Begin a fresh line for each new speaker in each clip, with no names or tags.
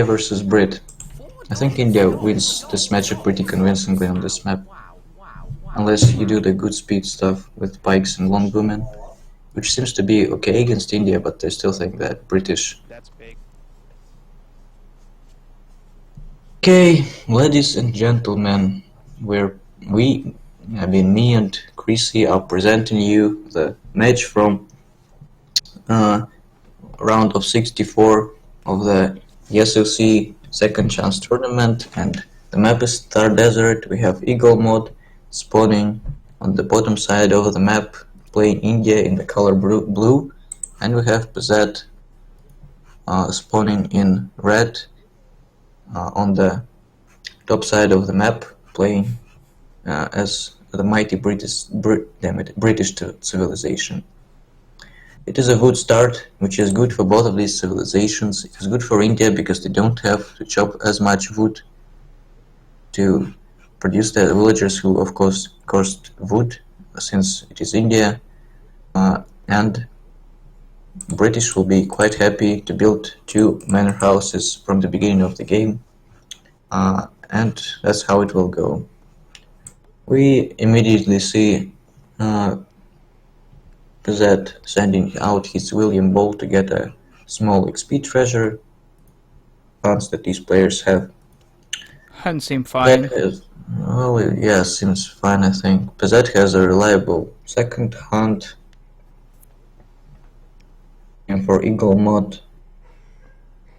versus Brit. I think India wins this matchup pretty convincingly on this map. Unless you do the good speed stuff with pikes and long bowmen, which seems to be okay against India, but I still think that British. Okay, ladies and gentlemen, me and Chrissy are presenting you the match from round of 64 of the ESOC Second Chance Tournament, and the map is Thar Desert. We have EAGLEMUT spawning on the bottom side of the map, playing India in the color blue, and we have Pezet spawning in red on the top side of the map, playing as the mighty British civilization. It is a good start, which is good for both of these civilizations. It is good for India because they don't have to chop as much wood to produce the villagers who, of course, cost wood, since it is India, and British will be quite happy to build 2 manor houses from the beginning of the game, and that's how it will go. We immediately see Pezet sending out his William Ball to get a small XP treasure, funds that these players have.
Hunt seem fine.
Well, yeah, seems fine, I think. Pezet has a reliable second hunt. And for EAGLEMUT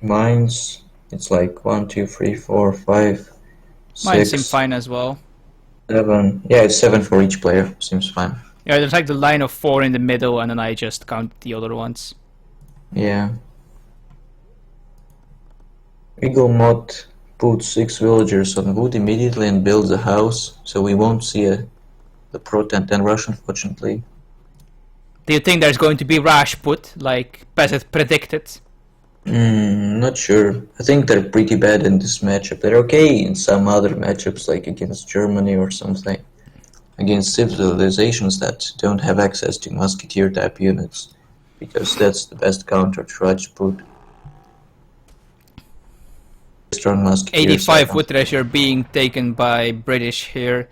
mines, it's like 1, 2, 3, 4, 5, 6.
Mine seem fine as well.
7. Yeah, it's 7 for each player. Seems fine.
Yeah, there's like the line of 4 in the middle, and then I just count the other ones.
Yeah. EAGLEMUT puts 6 villagers on wood immediately and builds a house, so we won't see the Pro 10-10 rush, unfortunately.
Do you think there's going to be rush put, like Pezet predicted?
Not sure. I think they're pretty bad in this matchup. They're okay in some other matchups, like against Germany or something. Against civilizations that don't have access to musketeer type units, because that's the best counter to Rajput. Strong musketeers.
85 wood treasure being taken by British here.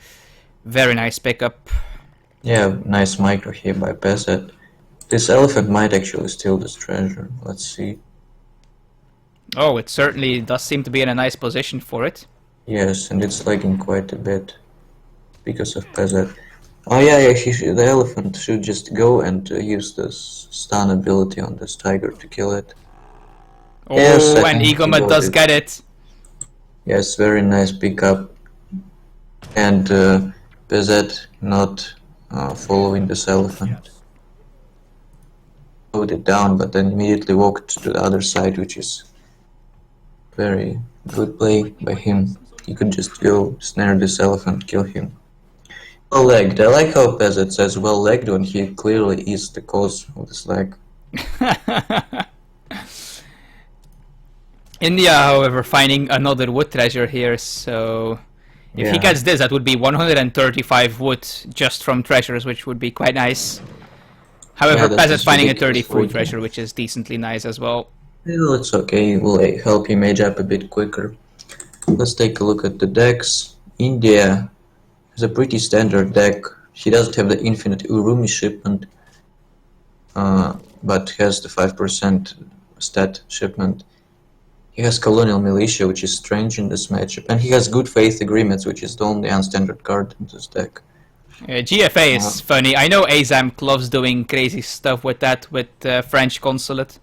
Very nice pickup.
Yeah, nice micro here by Pezet. This elephant might actually steal this treasure. Let's see.
Oh, it certainly does seem to be in a nice position for it.
Yes, and it's lagging quite a bit because of Pezet. Oh yeah, the elephant should just go and use this stun ability on this tiger to kill it.
Oh,
yes,
and EAGLEMUT does get it.
Yes, very nice pickup. And Pezet not following this elephant. Slowed it down, but then immediately walked to the other side, which is very good play by him. He could just go snare this elephant, kill him. Well legged. I like how Pezet says well legged when he clearly is the cause of this lag.
India, however, finding another wood treasure here, so if he gets this, that would be 135 wood just from treasures, which would be quite nice. However, Pezet finding a 34 treasure, which is decently nice as well.
Well, it's okay, we'll help him age up a bit quicker. Let's take a look at the decks. India has a pretty standard deck. He doesn't have the infinite Urumi shipment, but has the 5% stat shipment. He has Colonial Militia, which is strange in this matchup, and he has Good Faith Agreements, which is the only unstandard card in this deck.
GFA is funny. I know Azam loves doing crazy stuff with that, with French consulate.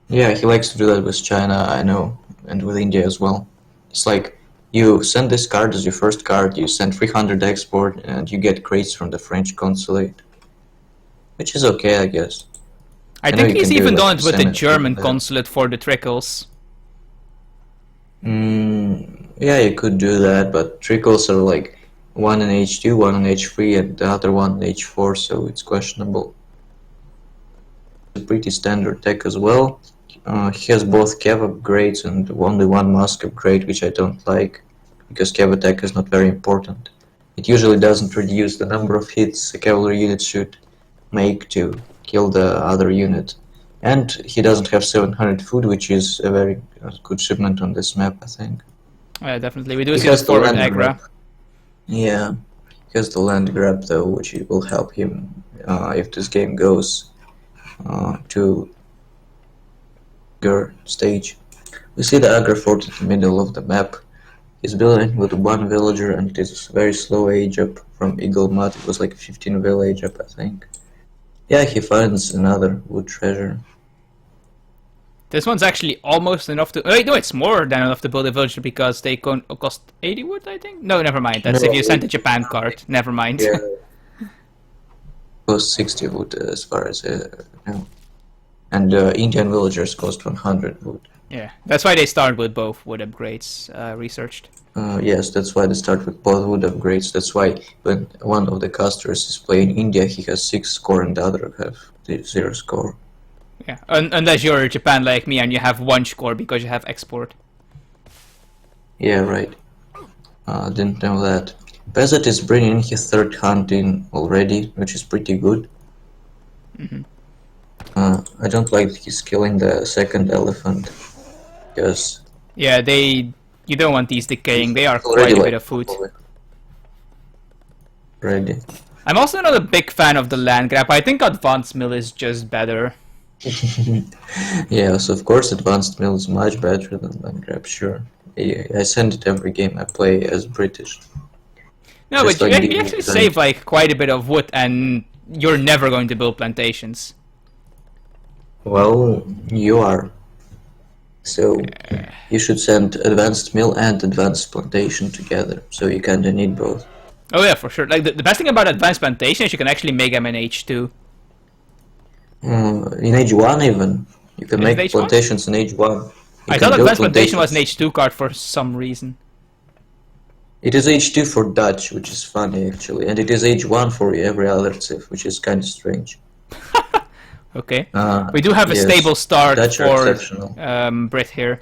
Yeah, he likes to do that with China, I know, and with India as well. It's like, you send this card as your first card, you send 300 export, and you get crates from the French consulate. Which is okay, I guess.
I think he's even done it with the German consulate for the trickles.
Yeah, you could do that, but trickles are like one in H2, one in H3, and the other one in H4, so it's questionable. It's a pretty standard tech as well. He has both cav upgrades and only one mask upgrade, which I don't like, because cav attack is not very important. It usually doesn't reduce the number of hits a cavalry unit should make to kill the other unit, And he doesn't have 700 food, which is a very good shipment on this map, I think.
Yeah, definitely. We do see the forward aggro.
Yeah, he has the land grab though, which will help him if this game goes to your stage. We see the aggro fort in the middle of the map. He's building with one villager, and it is a very slow age up from EAGLEMUT. It was like 15 village up, I think. Yeah, he finds another wood treasure.
This one's actually almost enough to... Wait, no, it's more than enough to build a villager because they cost 80 wood, I think? No, never mind. That's if you sent a Japan card. Never mind.
Yeah. Cost 60 wood as far as I know. And Indian villagers cost 100 wood.
Yeah, that's why they start with both wood upgrades researched.
Yes, that's why they start with both wood upgrades. That's why when one of the casters is playing India, he has 6 score and the other have 0 score.
Yeah, unless you're Japan like me and you have 1 score because you have export.
Yeah, right. Didn't know that. Pezet is bringing his 3rd hunt in already, which is pretty good. I don't like he's killing the 2nd elephant, because...
Yeah, you don't want these decaying, they are quite a bit of food.
Ready.
I'm also not a big fan of the land grab. I think advanced mill is just better.
Yes, of course advanced mill is much better than land grab, sure. I send it every game I play as British.
No, just but like you actually save like quite a bit of wood and you're never going to build plantations.
Well, you are. So you should send advanced mill and advanced plantation together, so you kinda need both.
Oh yeah, for sure. Like the best thing about advanced plantation is you can actually make them in H2.
In H1 even. You can make plantations in H1.
I thought advanced plantation was an H2 card for some reason.
It is H2 for Dutch, which is funny actually, and it is H1 for every other civ, which is kind of strange.
Okay. We do have a stable start
Dutch
for Brit here.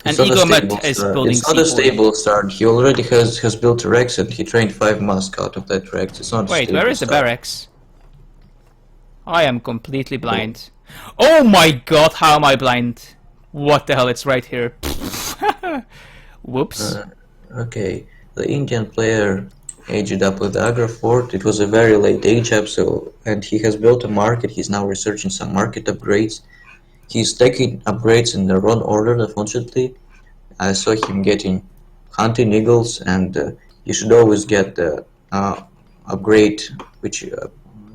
And EAGLEMUT is building
It's not a stable start. He already has built a Rex and he trained 5 Musk out of that Rex. It's not.
Wait, where is the barracks? I am completely blind. Oh my god, how am I blind? What the hell, it's right here. Whoops.
Okay, the Indian player aged up with the aggro fort. It was a very late age up, and he has built a market. He's now researching some market upgrades. He's taking upgrades in the wrong order, unfortunately. I saw him getting hunting eagles, and you should always get the upgrade which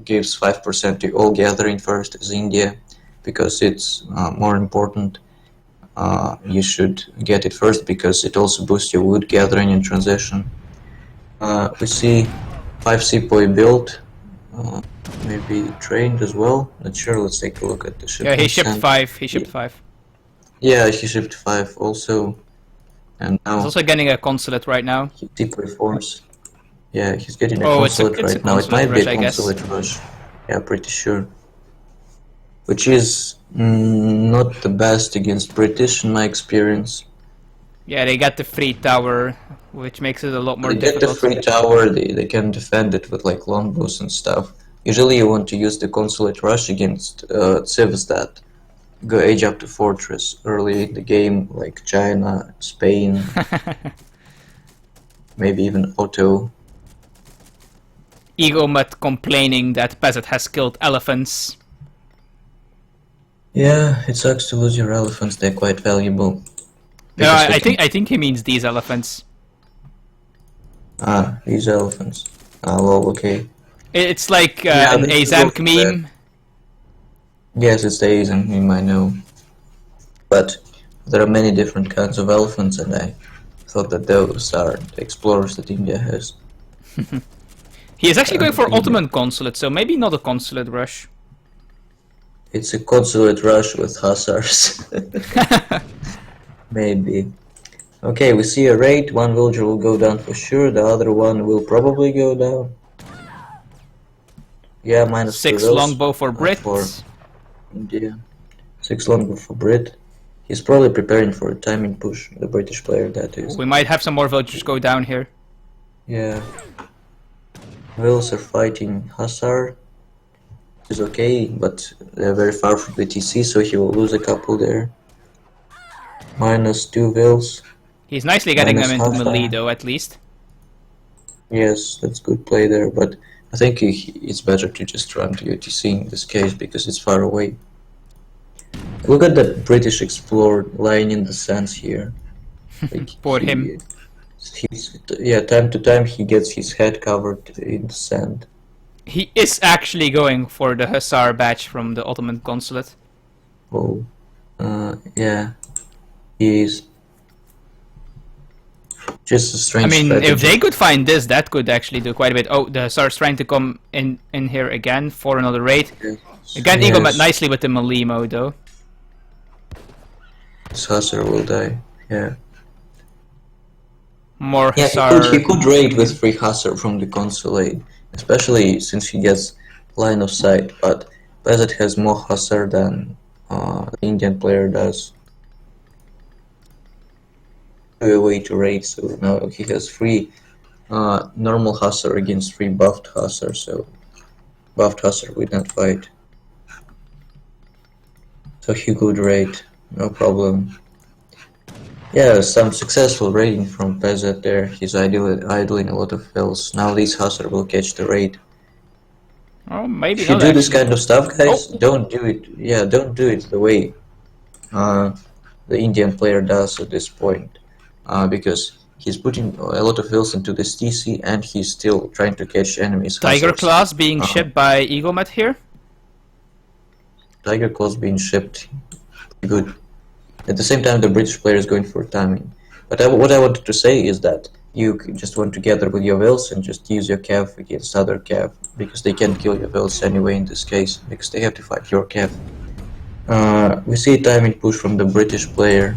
gives 5% to all gathering first as India, because it's more important. You should get it first because it also boosts your wood gathering in transition. We see 5 sepoy built, maybe trained as well. Not sure. Let's take a look at the ship.
Yeah, he shipped 5. He shipped 5.
Yeah, he shipped 5 also, and now
he's also getting a consulate right now.
Sepoy force. Yeah, he's getting a consulate right now. It might be a consulate rush. Yeah, pretty sure. Which is not the best against British in my experience.
Yeah, they got the free tower, which makes it a lot more difficult.
They get the free tower, they can defend it with like longbows and stuff. Usually you want to use the consulate rush against civs that go age up to fortress early in the game, like China, Spain, maybe even Otto.
EAGLEMUT complaining that Pezet has killed elephants.
Yeah, it sucks to lose your elephants, they're quite valuable.
No, I think he means these elephants.
Ah, these elephants. Ah, well, okay.
It's like an ASAMC meme.
Yes, it's the ASAMC meme, I know. But there are many different kinds of elephants, and I thought that those are the explorers that India has.
He is actually going for Ottoman consulate, so maybe not a consulate rush.
It's a consulate rush with hussars. Maybe. Okay, we see a raid. One villager will go down for sure. The other one will probably go down. Yeah, minus
6 longbow for Brit.
For India. 6 longbow for Brit. He's probably preparing for a timing push. The British player, that is.
We might have some more villagers go down here.
Yeah. Wales are fighting Hussar. is okay, but they're very far from the TC, so he will lose a couple there. -2 Vils.
He's nicely getting them into melee though, at least.
Yes, that's good play there, but I think it's better to just run to UTC in this case because it's far away. Look at that British explorer lying in the sands here. Like
Poor him.
Time to time he gets his head covered in the sand.
He is actually going for the Hussar badge from the Ottoman consulate.
Oh, yeah, he is. Just a strange strategy.
If they could find this, that could actually do quite a bit. Oh, the Hussar's trying to come in here again for another raid. Yes. Again, EAGLEMUT nicely with the melee mode though.
This Hussar will die, yeah.
More Hussar.
He could raid with 3 Hussar from the consulate, especially since he gets line of sight, but Pezet has more Hussar than the Indian player does. A way to raid, so now he has 3 normal Hussar against 3 buffed Hussar, so buffed Hussar will not fight. So he could raid, no problem. Yeah, some successful raiding from Pezet there. He's idling a lot of fills. Now these Hussar will catch the raid.
Oh, maybe
if you do this kind of stuff, guys, don't do it. Yeah, don't do it the way the Indian player does at this point. Because he's putting a lot of fills into this TC and he's still trying to catch enemies.
Tiger Claws being shipped by EAGLEMUT here?
Tiger Claws being shipped. Good. At the same time, the British player is going for timing. But what I wanted to say is that you just want to gather with your Vils and just use your Cav against other Cav, because they can't kill your Vils anyway in this case, because they have to fight your Cav. We see a timing push from the British player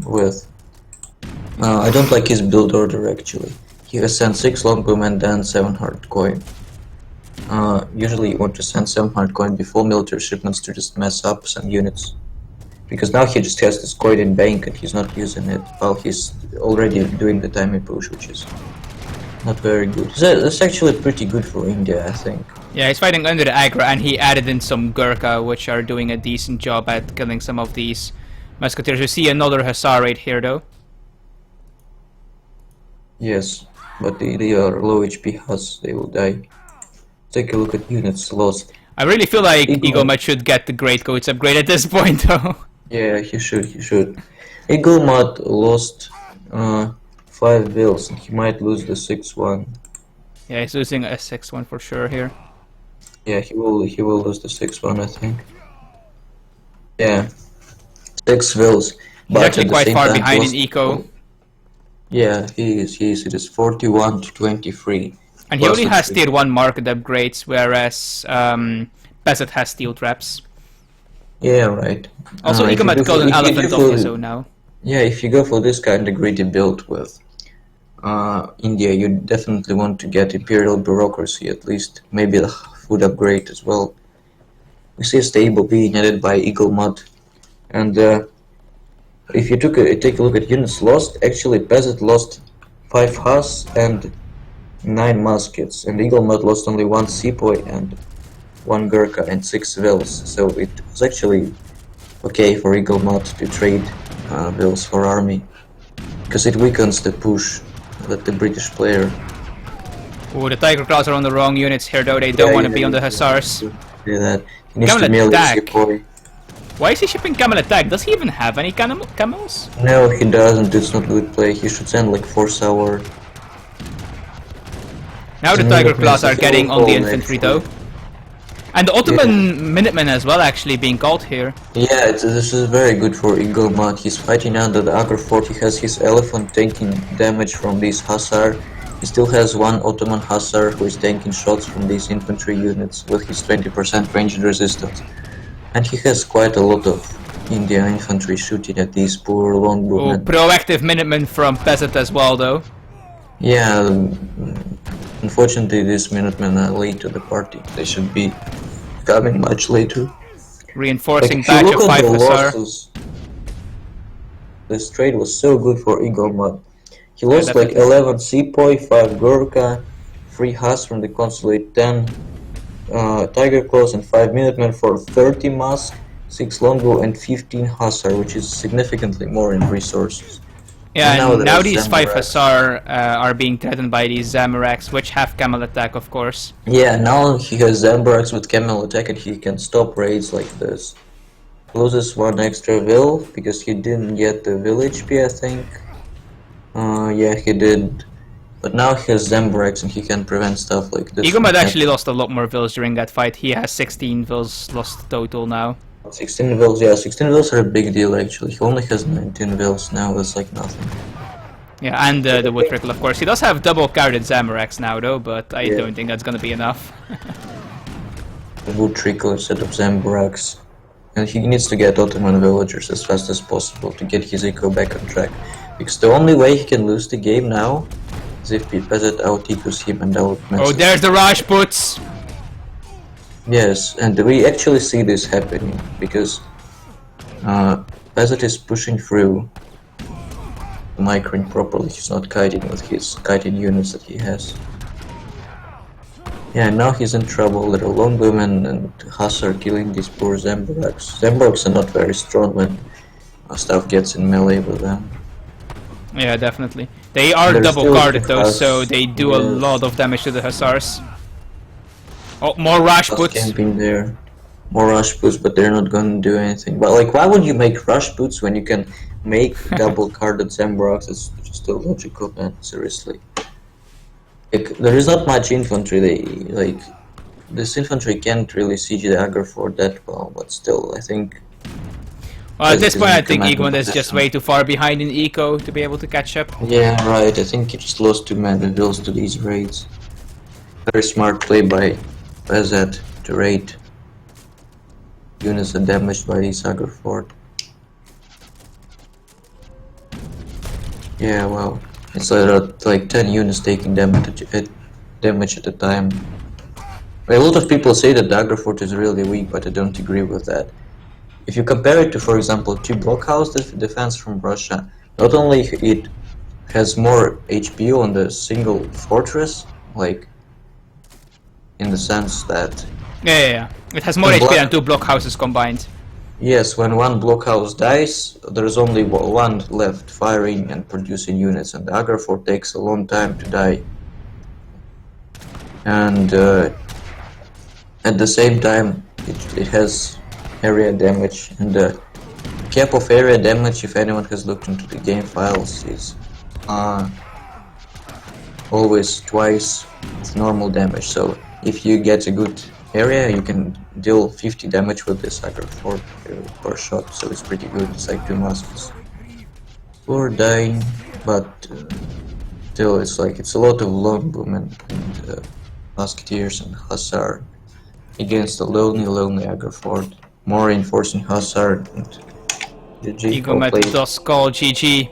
with... I don't like his build order actually. He has sent 6 longbowmen and then 7 hard coin. Usually you want to send 7 hard coin before military shipments to just mess up some units. Because now he just has this coin in bank and he's not using it while he's already doing the timing push, which is not very good. That's actually pretty good for India, I think.
Yeah, he's fighting under the Agra and he added in some Gurkha, which are doing a decent job at killing some of these musketeers. We see another Hussar raid here though.
Yes, but they are low HP Huss, they will die. Take a look at units lost.
I really feel like EAGLEMUT should get the Greatcoats upgrade at this point though.
Yeah, he should. EAGLEMUT lost 5 Vils and he might lose the 6th one.
Yeah, he's losing a 6th one for sure here.
Yeah, he will lose the 6th one, I think. Yeah, 6 Vils.
He's actually quite far behind in eco.
Yeah, he is. It is 41 to 23.
And he only has tier 1 market upgrades, whereas Pezet has steel traps.
Yeah, right.
Also, EAGLEMUT got an elephant off his own now.
Yeah, if you go for this kind of greedy build with India, you definitely want to get Imperial Bureaucracy at least. Maybe the food upgrade as well. We see a stable being added by EAGLEMUT. And if you take a look at units lost, actually Pezet lost 5 Huss and 9 muskets, and EAGLEMUT lost only 1 sepoy and 1 Gurkha and 6 Vils, so it was actually okay for EAGLEMUT to trade Vils for army, because it weakens the push that the British player...
Oh, the Tiger Claws are on the wrong units here though, they don't want to be on the Hussars.
Yeah, that. He needs to melee sepoy.
Why is he shipping camel attack? Does he even have any camels?
No, he doesn't, it's not good play, he should send like 4 sour.
Now the Tiger Claws are getting on the infantry though. And the Ottoman Minutemen as well actually being called here.
Yeah, this is very good for EAGLEMUT. He's fighting under the Agra fort, he has his elephant taking damage from these Hussar. He still has 1 Ottoman Hussar who is taking shots from these infantry units with his 20% ranged resistance. And he has quite a lot of Indian infantry shooting at these poor longbowmen.
Oh, proactive Minutemen from Pezet as well though.
Yeah, unfortunately these Minutemen are late to the party. They should be coming much later.
Reinforcing batch of 5 Hussar.
This trade was so good for EAGLEMUT. He lost like 11 sepoy, 5 Gurkha, 3 Huss from the consulate, 10 Tiger Claws and 5 Minutemen for 30 Musk, 6 Longbow and 15 Hussar, which is significantly more in resources.
Yeah, and
there are
now these 5
Zamoraks.
Hussar are being threatened by these Zamoraks, which have camel attack, of course.
Yeah, now he has Zamoraks with camel attack and he can stop raids like this. Loses 1 extra will because he didn't get the will HP, I think. Yeah, he did. But now he has Zamoraks and he can prevent stuff like this.
EAGLEMUT actually lost a lot more vills during that fight. He has 16 vills lost total now.
16 vills, yeah, 16 vills are a big deal actually. He only has 19 vills now, that's like nothing.
Yeah, and the wood trickle, of course. He does have double carded Zamoraks now, though, but I don't think that's gonna be enough.
Wood trickle instead of Zamoraks. And he needs to get Ottoman villagers as fast as possible to get his eco back on track. Because the only way he can lose the game now is if Pezet out-ecos him and out-messes.
Oh, there's the Rajputs!
Yes, and we actually see this happening, because Pezet is pushing through the micring properly. He's not kiting with his kiting units that he has. Yeah, now he's in trouble. There are Longbowmen and Hussar killing these poor Zamoraks. Zamoraks are not very strong when stuff gets in melee with them.
Yeah, definitely. They are double carded though, so they do a lot of damage to the Hussars. Oh, more Rajputs.
Camping there. More Rajputs, but they're not gonna do anything. But like, why would you make Rajputs when you can make double carded Zamoraks? It's just illogical, man. Seriously. Like, there is not much infantry. This infantry can't really siege the aggro fort that well, but still, I think.
Well, at this point, I think EAGLEMUT is just way too far behind in eco to be able to catch up.
Yeah, right. I think he just lost 2 mana bills to these raids. Very smart play by Pezet to raid units that damaged by this aggro fort. Yeah, well, it's like 10 units taking damage at a time. A lot of people say that the aggro fort is really weak, but I don't agree with that. If you compare it to, for example, 2 blockhouse defense from Russia, not only it has more HP on the single fortress, like in the sense that
Yeah. It has more HP than 2 blockhouses combined.
Yes, when 1 blockhouse dies, there's only 1 left firing and producing units, and the aggro fort takes a long time to die. And at the same time, it has area damage, and the cap of area damage, if anyone has looked into the game files, is always twice normal damage. So if you get a good area, you can deal 50 damage with this aggro fort per shot, so it's pretty good. It's like 2 muskets. 4 dying, but still it's a lot of longbowmen and musketeers and hussar against a lonely aggro fort. More reinforcing Hussar and GG.
EAGLEMUT does call GG.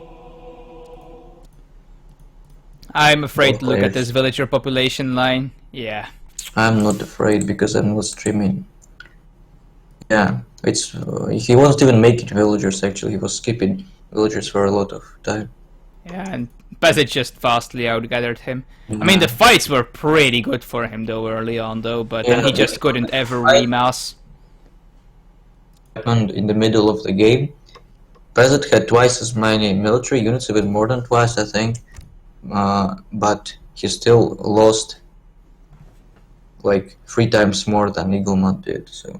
I'm afraid to look at this villager population line. Yeah.
I'm not afraid because I'm not streaming. Yeah, it's he wasn't even making villagers actually. He was skipping villagers for a lot of time.
Yeah, and Pezet just vastly outgathered him. I mean, the fights were pretty good for him though early on though, but then he just couldn't ever remass.
Happened in the middle of the game. Pezet had twice as many military units, even more than twice, I think. But he still lost like 3 times more than EAGLEMUT did. So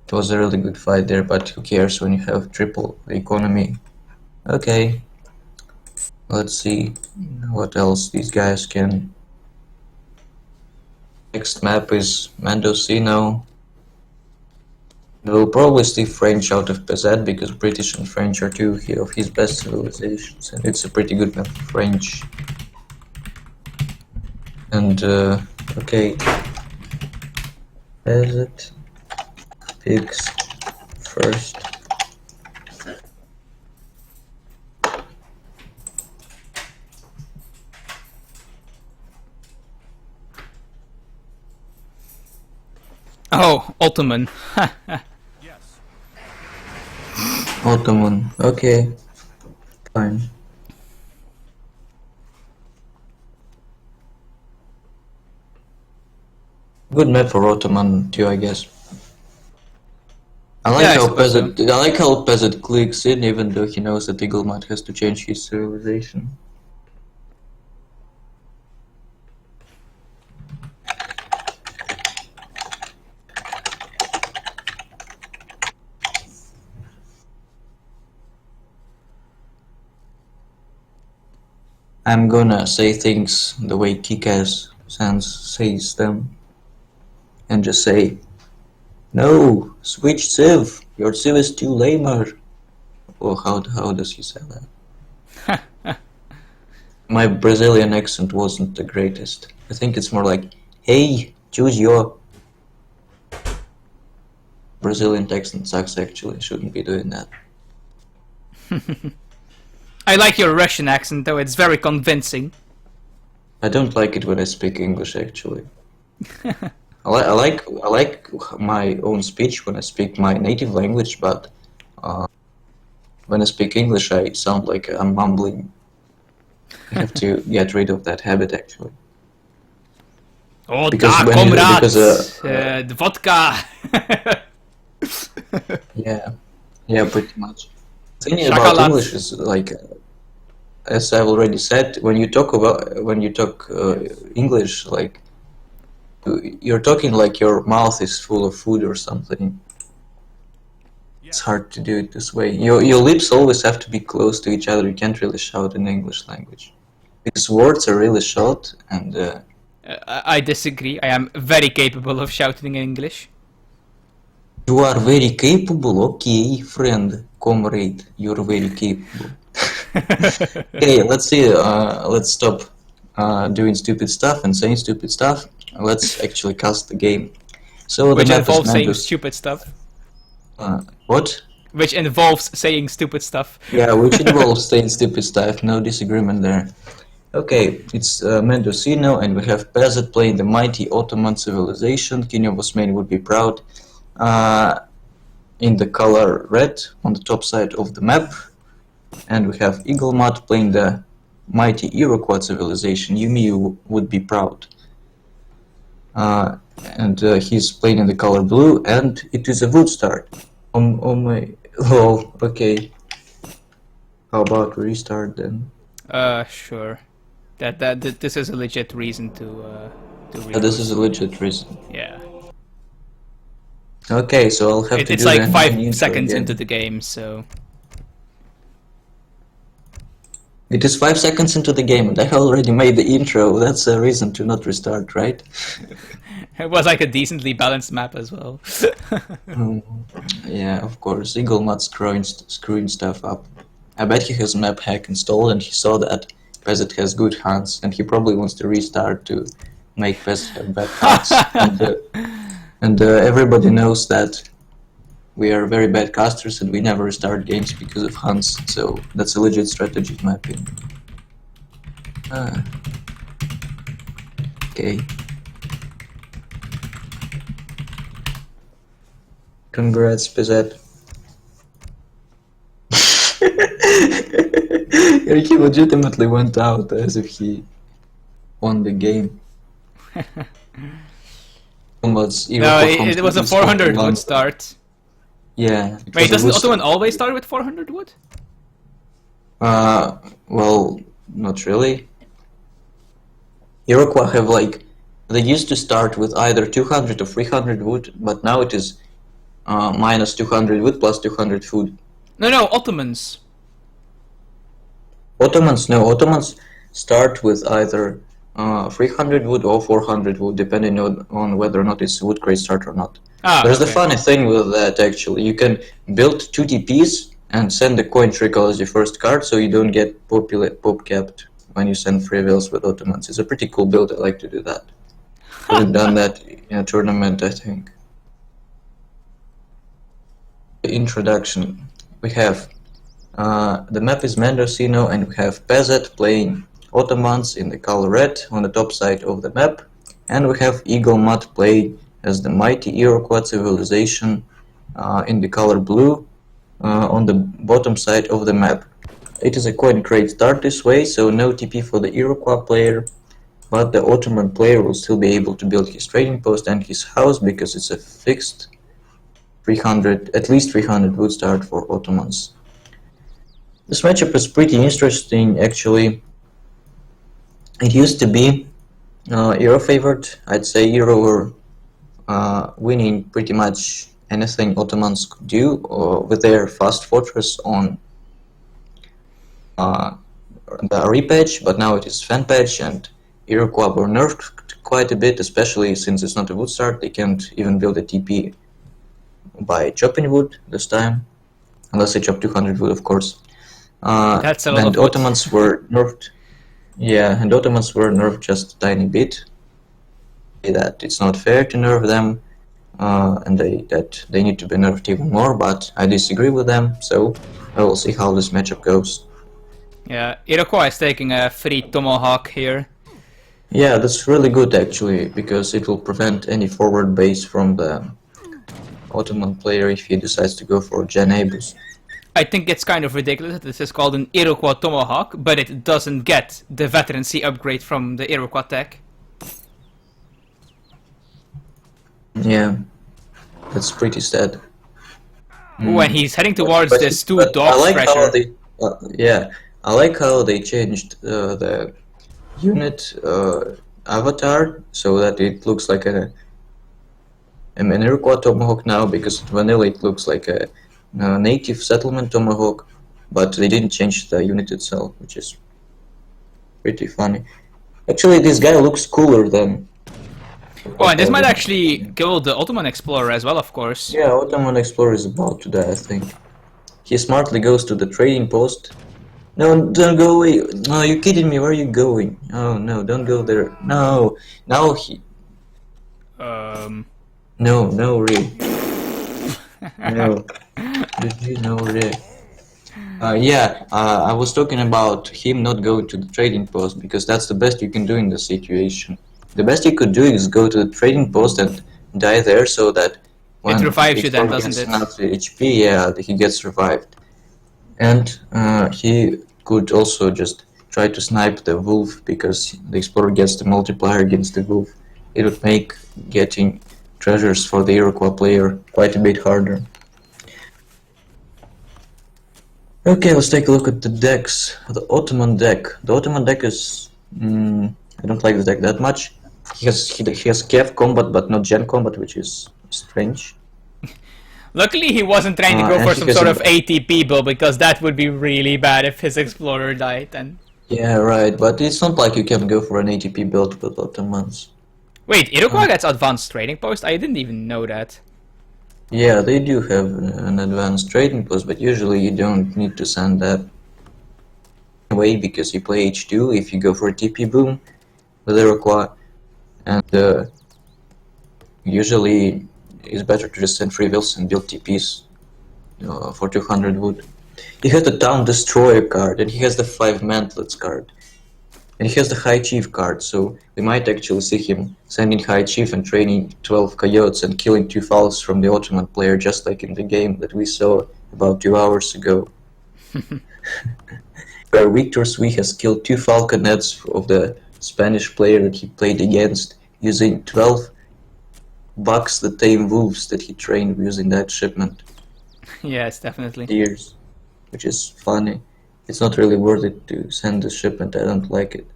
it was a really good fight there. But who cares when you have triple the economy? Okay. Let's see what else these guys can. Next map is Mendocino. We'll probably see French out of Pezet because British and French are 2 of his best civilizations, and it's a pretty good map for French. And okay, Pezet picks first.
Oh, Ottoman.
Ottoman, okay, fine. Good map for Ottoman too, I guess. I like
Yeah,
how Pezet clicks in, even though he knows that EAGLEMUT has to change his civilization. I'm gonna say things the way Kick-Ass Sans says them, and just say, "No, switch civ. Your civ is too lamer." Or how does he say that? My Brazilian accent wasn't the greatest. I think it's more like, "Hey, choose your." Brazilian accent sucks actually. Shouldn't be doing that.
I like your Russian accent though. It's very convincing.
I don't like it when I speak English actually. I like my own speech when I speak my native language, but when I speak English, I sound like I'm mumbling. I have to get rid of that habit actually.
Oh, da, comrade! The vodka!
Yeah, pretty much. The thing about English is like, as I've already said, when you talk English, like you're talking like your mouth is full of food or something. It's hard to do it this way. Your lips always have to be close to each other. You can't really shout in English language because words are really short. And
I disagree. I am very capable of shouting in English.
You are very capable. Okay, friend, comrade, you're very capable. Okay, let's see. Let's stop doing stupid stuff and saying stupid stuff. Let's actually cast the game. So
which
the map
involves
is
saying stupid stuff.
What?
Which involves saying stupid stuff.
Yeah, which involves saying stupid stuff. No disagreement there. Okay, it's Mendocino, and we have Pezet playing the mighty Ottoman civilization. King of Osmania would be proud. In the color red on the top side of the map. And we have EAGLEMUT playing the mighty Iroquois civilization. Yumi would be proud. And he's playing in the color blue, and it is a wood start. Oh my... Oh, okay. How about we restart then?
Sure. This is a legit reason to
this is a legit reason.
Yeah.
Okay, so I'll have to
do like 5 seconds into the game, so...
It is 5 seconds into the game, and I already made the intro. That's a reason to not restart, right?
It was like a decently balanced map as well.
Yeah, of course. EAGLEMUT screwing stuff up. I bet he has map hack installed, and he saw that Pezet has good hands, and he probably wants to restart to make Pezet have bad hands. And everybody knows that we are very bad casters and we never restart games because of Hans, so that's a legit strategy in my opinion. Okay. Congrats, Pezet. He legitimately went out as if he won the game.
No, it was a 400 wood start.
Yeah.
Wait, doesn't Ottoman always start with 400 wood?
Well, not really. Iroquois have like... They used to start with either 200 or 300 wood, but now it is minus 200 wood plus 200 food.
No, Ottomans.
Ottomans start with either 300 wood or 400 wood, depending on whether or not it's a wood crate start or not. There's the funny thing with that actually. You can build 2 TPs and send the coin trickle as your first card, so you don't get pop capped when you send free wheels with Ottomans. It's a pretty cool build. I like to do that. We've done that in a tournament, I think. Introduction. We have the map is Mendocino, and we have Pezet playing Ottomans in the color red on the top side of the map, and we have EAGLEMUT playing as the mighty Iroquois civilization in the color blue on the bottom side of the map. It is a coin crate start this way, so no TP for the Iroquois player. but the Ottoman player will still be able to build his trading post and his house because it's a fixed 300, at least 300 wood start for Ottomans. This matchup is pretty interesting actually. It used to be Euro favored. I'd say Euro were winning pretty much anything Ottomans could do with their fast fortress on the RE patch, but now it is fan patch, and Iroquois were nerfed quite a bit, especially since it's not a wood start. They can't even build a TP by chopping wood this time, unless they chop 200 wood, of course.
That's a lot of
wood. Ottomans were nerfed. Yeah, and Ottomans were nerfed just a tiny bit. That it's not fair to nerf them, and that they need to be nerfed even more, but I disagree with them, so I will see how this matchup goes.
Yeah, Iroquois is taking a free tomahawk here.
Yeah, that's really good actually, because it will prevent any forward base from the Ottoman player if he decides to go for Janabus.
I think it's kind of ridiculous that this is called an Iroquois tomahawk, but it doesn't get the veterancy upgrade from the Iroquois tech.
Yeah, that's pretty sad.
When he's heading towards this two dogs
I like
pressure.
how they, I like how they changed the unit avatar so that it looks like an Iroquois tomahawk now, because vanilla it looks like a native settlement tomahawk, but they didn't change the unit itself, which is pretty funny. Actually, this guy looks cooler than...
Oh, and this might actually kill the Ottoman Explorer as well, of course.
Yeah, Ottoman Explorer is about to die, I think. He smartly goes to the trading post. No, don't go away. No, you're kidding me. Where are you going? Oh, no, don't go there. No. Now he... No, Ray. No. No, Ray. I was talking about him not going to the trading post, because that's the best you can do in the situation. The best you could do is go to the trading post and die there, so that when
it revives you then, doesn't it?
Enough HP, yeah, he gets revived. And he could also just try to snipe the wolf, because the explorer gets the multiplier against the wolf. It would make getting treasures for the Iroquois player quite a bit harder. Okay, let's take a look at the decks. The Ottoman deck. The Ottoman deck is... I don't like the deck that much. He has Kev combat, but not Gen combat, which is strange.
Luckily, he wasn't trying to go for some sort of ATP build, because that would be really bad if his Explorer died then.
Yeah, right, but it's not like you can go for an ATP build with Ottomans.
Wait, Iroquois gets advanced trading post? I didn't even know that.
Yeah, they do have an advanced trading post, but usually you don't need to send that away, because you play H2 if you go for a TP boom with Iroquois, and usually it's better to just send free wills and build TPs for 200 wood. He has the Town Destroyer card, and he has the 5 Mantlets card, and he has the High Chief card, so we might actually see him sending High Chief and training 12 Coyotes and killing 2 Falcons from the Ottoman player, just like in the game that we saw about 2 hours ago. Where Victor Sui has killed 2 Falconets of the Spanish player that he played against, using 12 bucks the tame wolves that he trained using that shipment.
Yes, definitely.
Years, which is funny. It's not really worth it to send the shipment, I don't like it.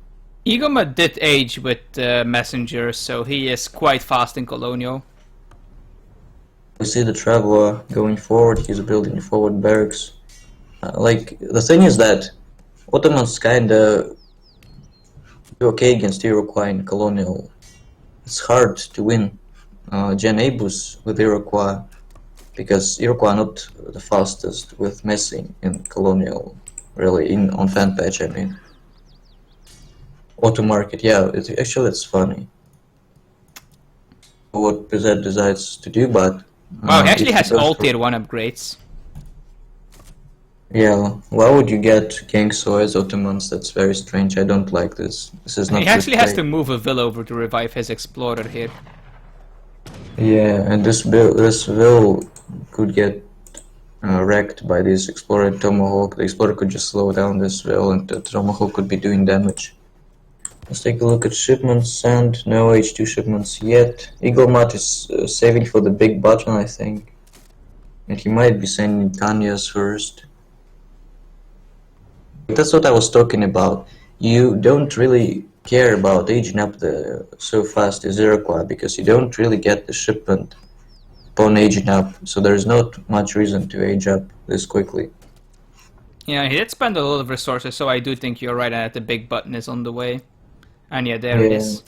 EAGLEMUT did age with Messenger, so he is quite fast in Colonial.
We see the Traveler going forward, he's building forward barracks. Like, the thing is that Ottomans kinda do okay against Iroquois in Colonial. It's hard to win Janabus with Iroquois, because Iroquois are not the fastest with messing in Colonial, really, on fan patch, I mean. Auto market, yeah, it's funny what Pezet decides to do, but...
Wow, he actually has all tier 1 upgrades.
Yeah, why would you get Gangso as Ottomans? That's very strange, I don't like this. This is not...
He actually has to move a Will over to revive his Explorer here.
Yeah, and this Will could get wrecked by this Explorer Tomahawk. The Explorer could just slow down this Will, and the Tomahawk could be doing damage. Let's take a look at shipments sent. No H2 shipments yet. EAGLEMUT is saving for the big button, I think. And he might be sending Tanya's first. That's what I was talking about. You don't really care about aging up so fast as Iroquois because you don't really get the shipment upon aging up, so there's not much reason to age up this quickly.
Yeah, he did spend a lot of resources, so I do think you're right that the big button is on the way. And yeah, there it is.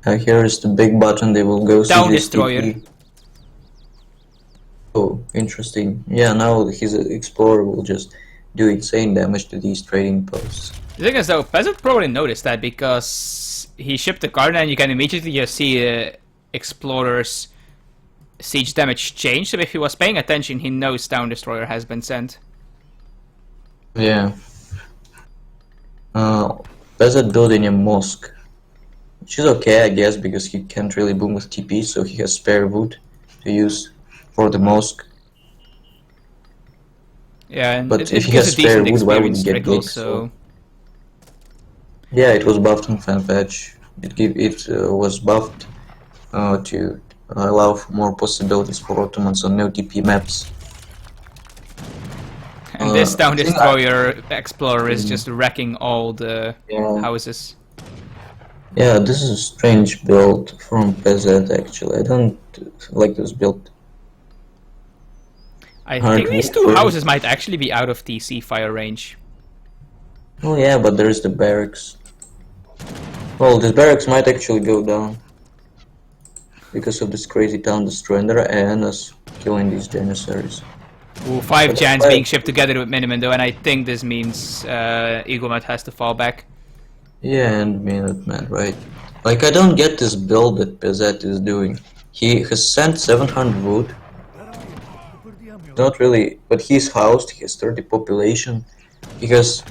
Here is the big button. They will go
down
see this
destroyer.
TP. Oh, interesting. Yeah, now his explorer will just do insane damage to these trading posts.
The thing is though, Pezet probably noticed that because he shipped the card and you can immediately just see explorer's siege damage change. So if he was paying attention, he knows down destroyer has been sent.
Yeah. Pezet building a mosque, which is okay, I guess, because he can't really boom with TP, so he has spare wood to use for the mosque.
Yeah, and
but if he has spare wood, why would he get Blake?
So...
Yeah, it was buffed on fan patch. It was buffed to allow for more possibilities for Ottomans on no TP maps.
And this down destroyer explorer is just wrecking all the houses.
Yeah, this is a strange build from Pezet actually. I don't like this build.
I think these two houses might actually be out of TC fire range.
Oh yeah, but there's the barracks. Well, this barracks might actually go down because of this crazy town destroyer, and there are Aenas killing these Janissaries.
Ooh, 5 Jans being shipped together with Minuman though, and I think this means EAGLEMUT has to fall back.
Yeah, and Minuteman, right. Like, I don't get this build that Pezet is doing. He has sent 700 wood. Not really, but he's housed, he has 30 population. He has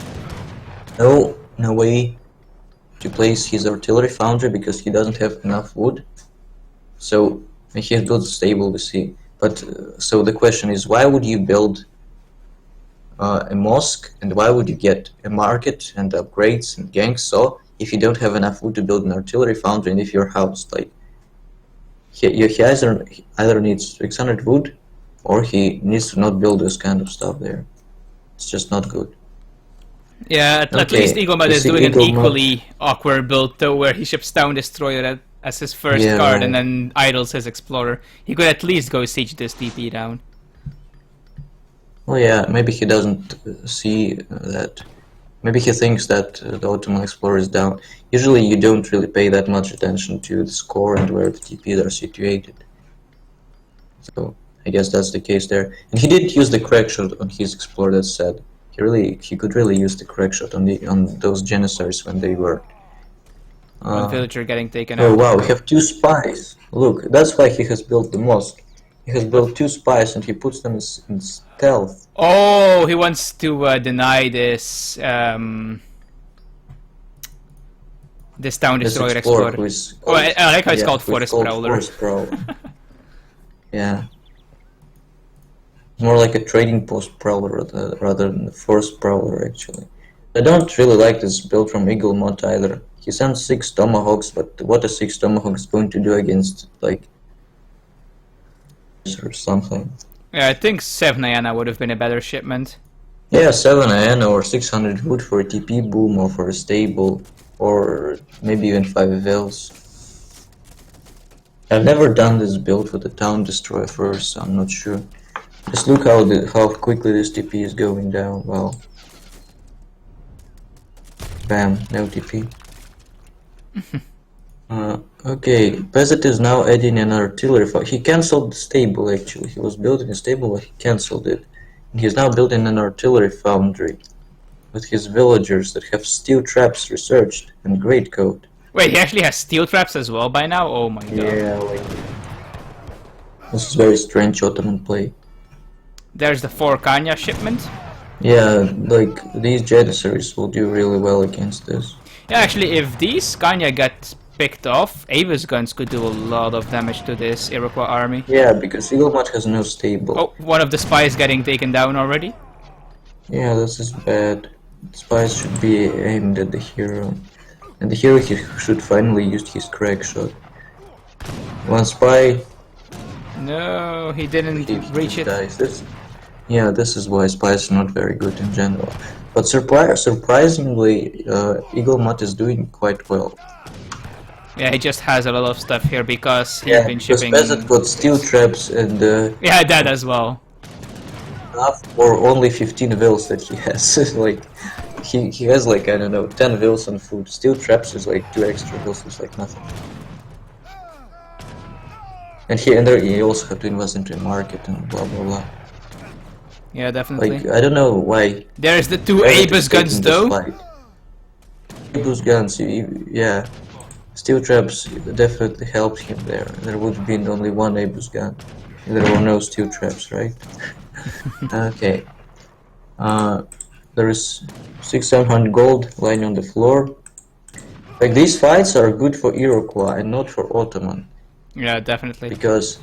no way to place his artillery foundry because he doesn't have enough wood. So, he has built stable, we see. But, so the question is, why would you build a mosque, and why would you get a market and upgrades and gangs so if you don't have enough wood to build an artillery foundry and if you're housed? Like, he either needs 600 wood, or he needs to not build this kind of stuff there. It's just not good.
Yeah, at least EAGLEMUT is doing an equally awkward build though, where he ships down destroyer as his first card and then idles his explorer. He could at least go siege this TP down.
Well, yeah, maybe he doesn't see that. Maybe he thinks that the Ottoman explorer is down. Usually you don't really pay that much attention to the score and where the TPs are situated. So I guess that's the case there. And he did use the crack shot on his explorer, that said. He could really use the crack shot on those Janissaries when they were
one villager getting taken out.
Oh wow, we have 2 spies. Look, that's why he has built the mosque. He has built 2 spies and he puts them in stealth.
Oh, he wants to deny this this town destroyer explorer. Oh, I like how it's called Forest Prowler.
Yeah. More like a trading post prowler rather than the forest prowler actually. I don't really like this build from EAGLEMUT either. He sends 6 tomahawks, but what is 6 tomahawks going to do against, like, or something?
Yeah, I think 7 Ayana would have been a better shipment.
Yeah, 7 Ayana or 600 wood for a TP boom or for a stable, or maybe even 5 Vels. I've never done this build with the town destroyer first, so I'm not sure. Just look how quickly this TP is going down. Wow. Bam, no TP. Okay, Pezet is now adding an artillery foundry. He cancelled the stable actually. He was building a stable, but he cancelled it. And he's now building an artillery foundry with his villagers that have steel traps researched and great code.
Wait, he actually has steel traps as well by now? Oh my god.
Yeah, like, this is very strange Ottoman play.
There's the 4 Kanya shipment.
Yeah, like, these Janissaries will do really well against this.
Yeah, actually, if these Kanya get picked off, Ava's guns could do a lot of damage to this Iroquois army.
Yeah, because EAGLEMUT has no stable.
Oh, one of the spies getting taken down already?
Yeah, this is bad. Spies should be aimed at the hero. And here he should finally use his crack shot. One spy.
No, he didn't reach it.
Dies. This is why spies are not very good in general. But surprisingly, EAGLEMUT is doing quite well.
Yeah, he just has a lot of stuff here because he's been shipping.
Because Pezet got steel traps and
yeah, that as well.
Enough for only 15 vills that he has. Like he has like, I don't know, 10 vills on food. Steel traps is like 2 extra vills, it's like nothing. And he also have to invest into a market and blah blah blah.
Yeah, definitely.
Like, I don't know why.
There's the 2 ABUS guns though.
ABUS guns, yeah. Steel traps definitely helped him there. There would have been only 1 ABUS gun. There were no steel traps, right? Okay. There is 600 gold lying on the floor. Like, these fights are good for Iroquois and not for Ottoman.
Yeah, definitely.
Because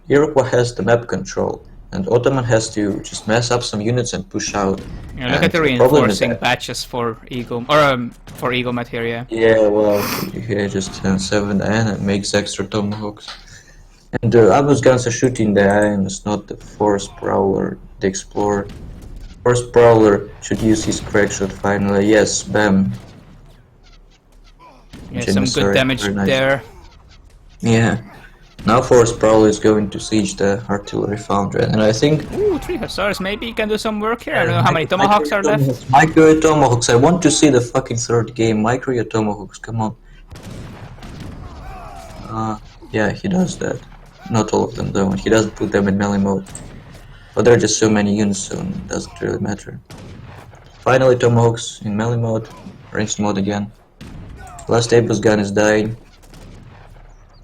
Iroquois has the map control, and Ottoman has to just mess up some units and push out.
Yeah, look at the reinforcing patches for for EAGLEMUT here, yeah.
Yeah, well, he just 7 iron and makes extra tomahawks. And the ABUS guns are shooting the irons, not the force prowler, the explorer. Force prowler should use his crack shot finally. Yes, bam.
Yeah, some good damage there.
Yeah. Now Force Prowler is going to siege the artillery foundry, and I think...
Ooh, 3 hussars, maybe you can do some work here. I don't know how many tomahawks are left.
Micro tomahawks, I want to see the fucking 3rd game. Micro tomahawks, come on. Yeah, he does that. Not all of them though, and he doesn't put them in melee mode. But there are just so many units, so it doesn't really matter. Finally, tomahawks in melee mode, ranged mode again. Last ABUS gun is dying.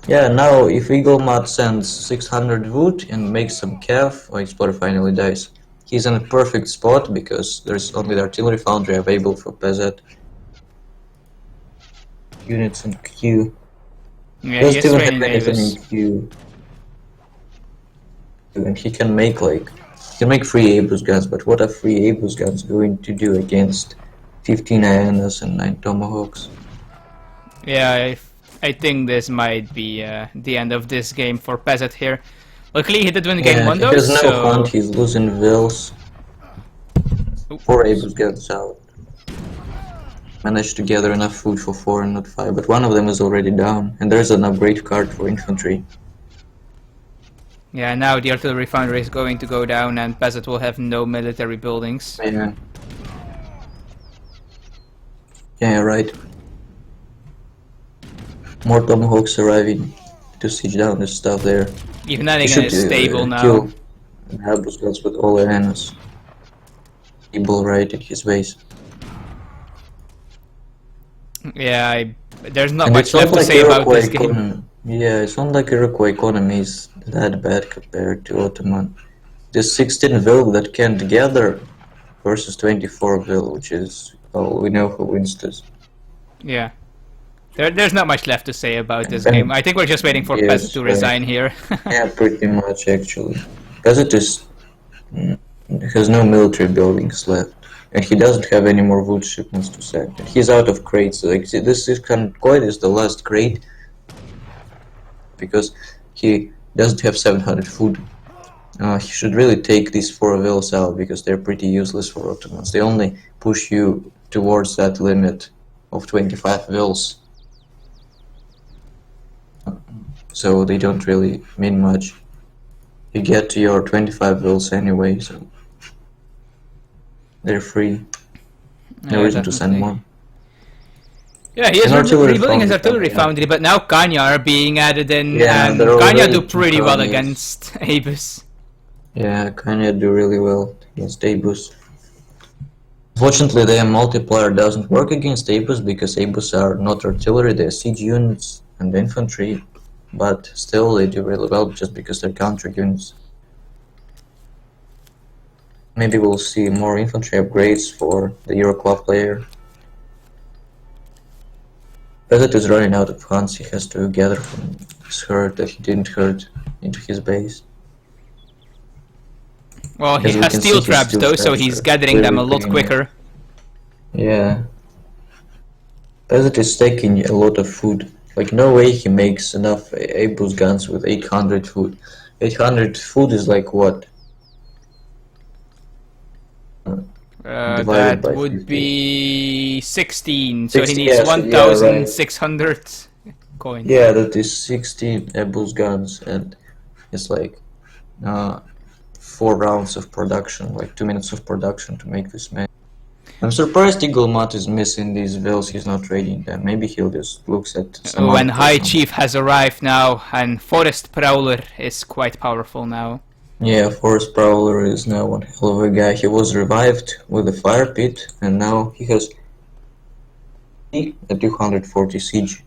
Yeah, now if EAGLEMUT sends 600 wood and makes some cav, Explorer finally dies. He's in a perfect spot because there's only the artillery foundry available for Pezet. Units in queue.
Yeah, he is training
in queue. And he can make like... He can make 3 ABUS guns, but what are 3 ABUS guns going to do against 15 hyenas and 9 tomahawks?
Yeah, I think this might be the end of this game for Pezet here. Luckily, he did win game 1 though,
he has no hunt, he's losing vills. 4 ABUS guns out. Managed to gather enough food for 4 and not 5, but one of them is already down, and there's an upgrade card for infantry.
Yeah, now the artillery foundry is going to go down and Pezet will have no military buildings.
Yeah. Yeah, right. More tomahawks arriving to siege down the stuff there.
Even Anigan is stable now.
Kill ABUS guns with all hyenas. Stable right at his base.
Yeah, there's not much left to say about this game.
Yeah, it's not like Iroquois economy is that bad compared to Ottoman. There's 16 vil that can't gather versus 24 vil, which is, well, we know who wins this.
Yeah. There's not much left to say about this game. I think we're just waiting for Pezet to resign here.
Yeah, pretty much actually. Pezet has no military buildings left. And he doesn't have any more wood shipments to send. And he's out of crates. Like, this is quite is the last crate. Because he doesn't have 700 food. He should really take these 4 vills out because they're pretty useless for Ottomans. They only push you towards that limit of 25 vills. So they don't really mean much. You get to your 25 vills anyway, so they're free. No reason to send more.
Yeah, he is rebuilding his artillery foundry, but now Kanya are being added in, and Kanya do pretty well against ABUS.
Yeah, Kanya do really well against ABUS. Fortunately, their multiplier doesn't work against ABUS because ABUS are not artillery, they're siege units and infantry, but still they do really well just because they're counter units. Maybe we'll see more infantry upgrades for the Iroquois player. Pezet is running out of hunts, he has to gather from his herd that he didn't herd into his base.
Well, he has steel traps though, so he's gathering them a lot quicker.
Yeah. Pezet is taking a lot of food. Like, no way he makes enough Abus guns with 800 food. 800 food is like what? Divided
That
by
would
50.
be 16, so he
60,
needs
yeah, so yeah, right.
1,600 coins.
Yeah, that is 16 Abus guns, and it's like 4 rounds of production, like 2 minutes of production to make this man. I'm surprised EAGLEMUT is missing these vills, he's not trading them. Maybe he'll just looks at some
Oh,
other
and High
tournament.
Chief has arrived now, and Forest Prowler is quite powerful now.
Yeah, Forest Prowler is now one hell of a guy. He was revived with a fire pit, and now he has a 240 siege.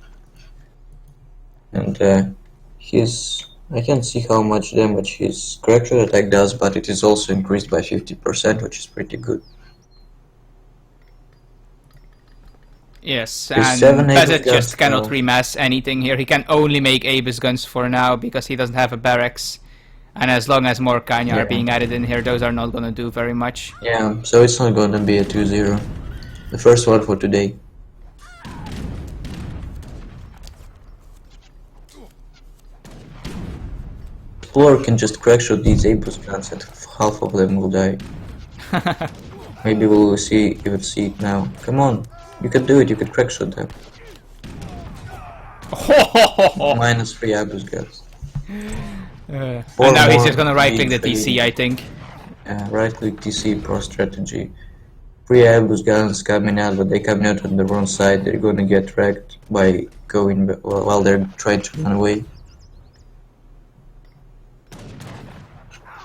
And I can't see how much damage his character attack does, but it is also increased by 50%, which is pretty good.
Yes,
There's
and
7 Abus
Pezet
guns
just cannot
now.
remass anything here. He can only make Abus guns for now because he doesn't have a barracks. And as long as more Kanya are being added in here, those are not gonna do very much.
Yeah, so it's not gonna be a 2-0. The first one for today. Explorer can just crackshot these Abus guns and half of them will die. Maybe we'll even see it now. Come on, you can do it, you can crackshot them. -3 Abus guns.
And now he's just gonna right click the TC, I think.
Right click TC pro strategy. 3 Abus guns coming out, but they coming out on the wrong side. They're gonna get wrecked by going while they're trying to run away.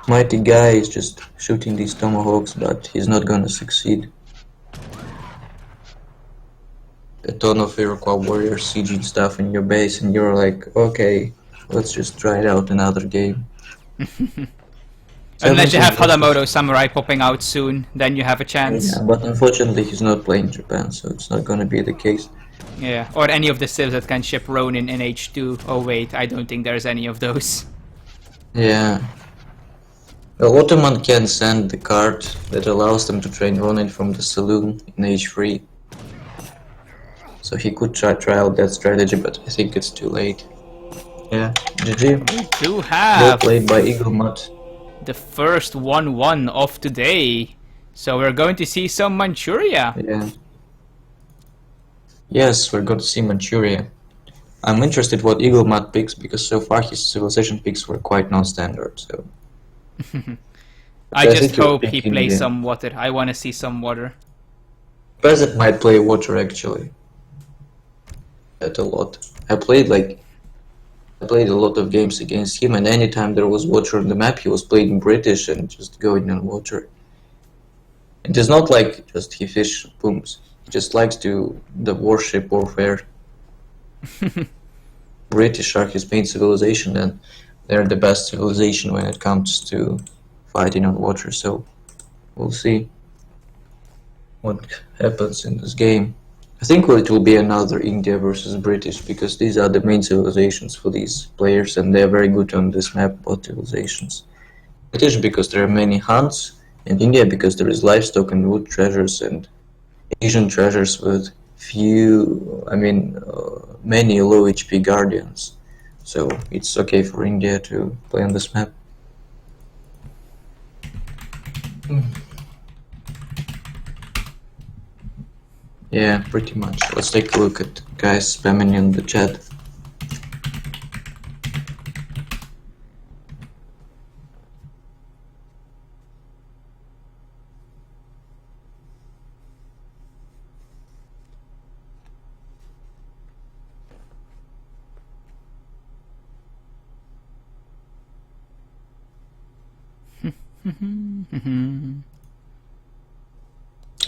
Mighty guy is just shooting these tomahawks, but he's not gonna succeed. A ton of Iroquois warriors sieging stuff in your base, and you're like, okay, let's just try it out another game.
Unless you have Hadamoto Samurai popping out soon, then you have a chance.
Yeah, but unfortunately he's not playing Japan, so it's not gonna be the case.
Yeah, or any of the civs that can ship Ronin in H2. Oh wait, I don't think there's any of those.
Yeah. Well, Ottoman can send the card that allows them to train Ronin from the saloon in H3. So he could try out that strategy, but I think it's too late. Yeah, GG.
We do have
Well played by EAGLEMUT.
the first 1-1 of today. So we're going to see some Manchuria.
Yeah. Yes, we're going to see Manchuria. I'm interested what EAGLEMUT picks, because so far his civilization picks were quite non-standard, so...
I just hope he plays some water. I want to see some water.
Pezet might play water actually. That a lot. I played a lot of games against him, and anytime there was water on the map, he was playing British and just going on water. It is not like just he fish booms. He just likes to the warship warfare. British are his main civilization, and they're the best civilization when it comes to fighting on water, so we'll see what happens in this game. I think it will be another India versus British, because these are the main civilizations for these players, and they're very good on this map, both civilizations. British because there are many hunts, and India because there is livestock and wood treasures and Asian treasures with many low HP guardians. So it's okay for India to play on this map. Yeah, pretty much. Let's take a look at guys spamming in the chat.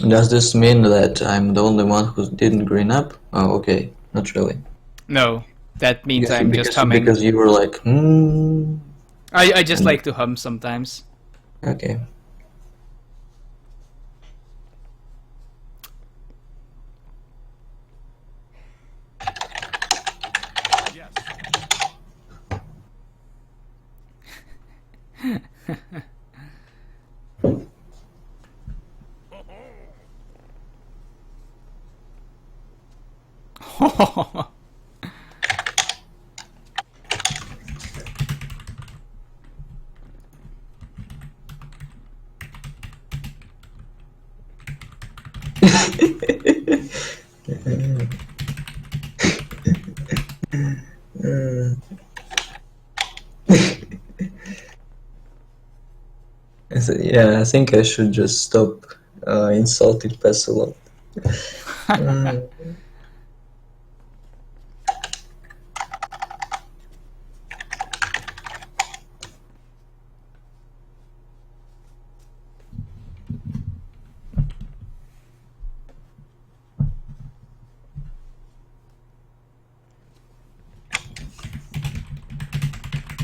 Does this mean that I'm the only one who didn't green up? Oh, okay. Not really.
No, that means I'm just humming.
Because you were like,
I just like to hum sometimes.
Okay. Yeah, I think I should just stop insulting Pez a lot.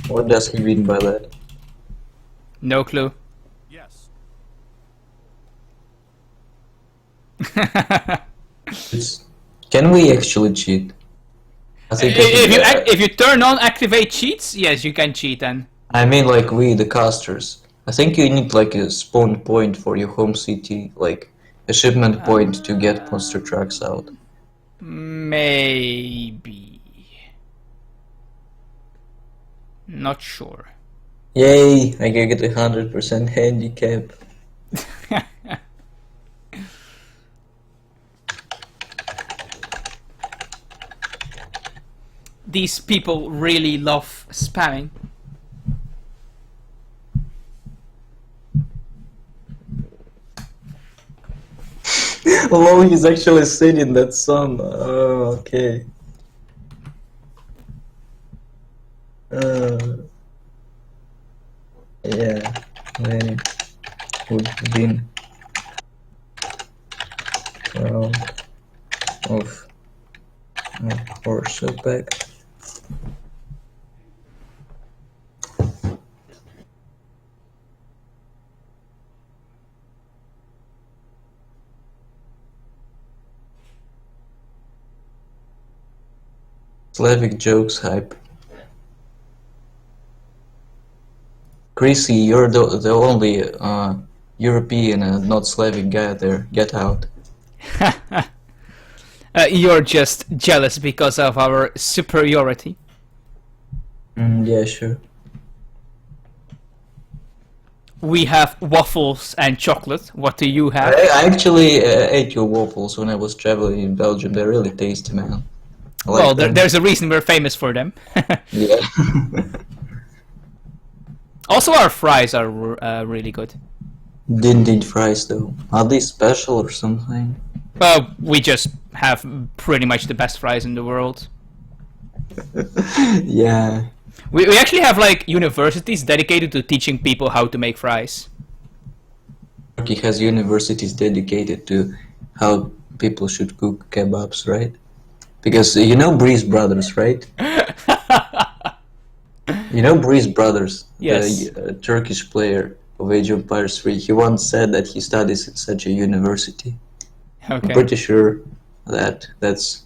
What does he mean by that?
No clue.
Yes.
Can we actually cheat? I think
if you turn on activate cheats, yes, you can cheat then.
I mean, like we, the casters. I think you need like a spawn point for your home city, like a shipment point to get monster trucks out.
Maybe. Not sure.
Yay! I can get 100% handicap.
These people really love spamming.
Oh, he's actually singing that song. Oh, okay. Yeah, very good win. Round of horse back. Slavic jokes hype. Chrissy, you're the only European and not Slavic guy there. Get out.
You're just jealous because of our superiority.
Yeah, sure.
We have waffles and chocolate. What do you have?
I actually ate your waffles when I was traveling in Belgium. They're really tasty, man.
Well, there's a reason we're famous for them.
Yeah.
Also, our fries are really good.
Didn't eat fries though. Are they special or something?
Well, we just have pretty much the best fries in the world.
Yeah.
We actually have like universities dedicated to teaching people how to make fries.
Turkey has universities dedicated to how people should cook kebabs, right? Because you know Breeze Brothers, right? You know Breeze Brothers,
yes.
The Turkish player of Age of Empires 3. He once said that he studies at such a university.
Okay.
I'm pretty sure that that's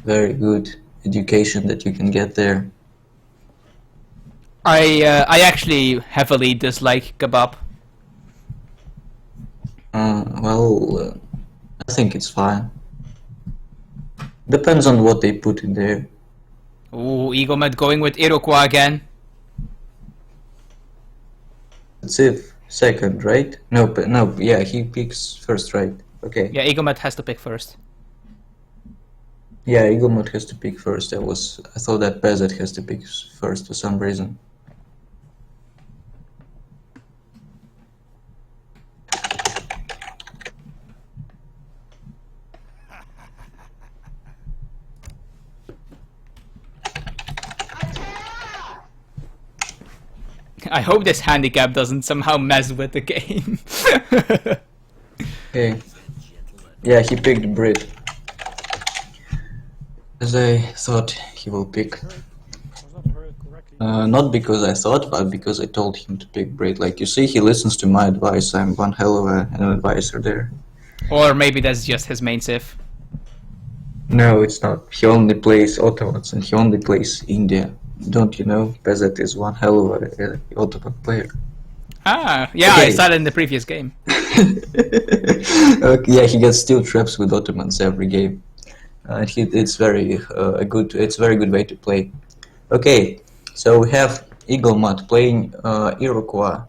very good education that you can get there.
I actually heavily dislike kebab.
Well, I think it's fine. Depends on what they put in there.
Ooh, EAGLEMUT going with Iroquois again.
It's if second, right? No, yeah, he picks first, right? Okay.
Yeah, EAGLEMUT has to pick first.
Yeah, EAGLEMUT has to pick first. I thought that Pezet has to pick first for some reason.
I hope this handicap doesn't somehow mess with the game.
Okay. Yeah, he picked Brit. As I thought he will pick. Not because I thought, but because I told him to pick Brit. Like, you see, he listens to my advice. I'm one hell of an advisor there.
Or maybe that's just his main civ.
No, it's not. He only plays Ottomans and he only plays India. Don't you know? Pezet is one hell of an Ottoman player.
Ah, yeah,
Okay.
I saw it in the previous game.
Okay, yeah, he gets steel traps with Ottomans every game. It's very it's very good way to play. Okay, so we have EAGLEMUT playing Iroquois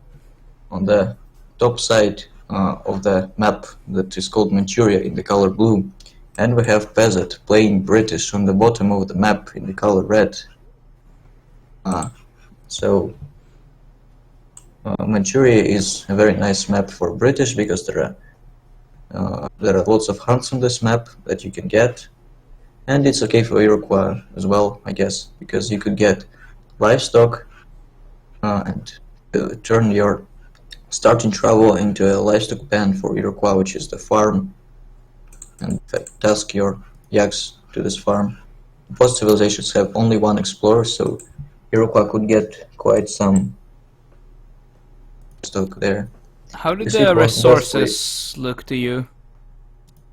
on the top side of the map that is called Manchuria in the color blue, and we have Pezet playing British on the bottom of the map in the color red. So Manchuria is a very nice map for British because there are lots of hunts on this map that you can get, and it's okay for Iroquois as well, I guess, because you could get livestock and turn your starting travel into a livestock pen for Iroquois, which is the farm, and task your yaks to this farm. Both civilizations have only one explorer, so Iroquois could get quite some stock there.
How did the resources look to you?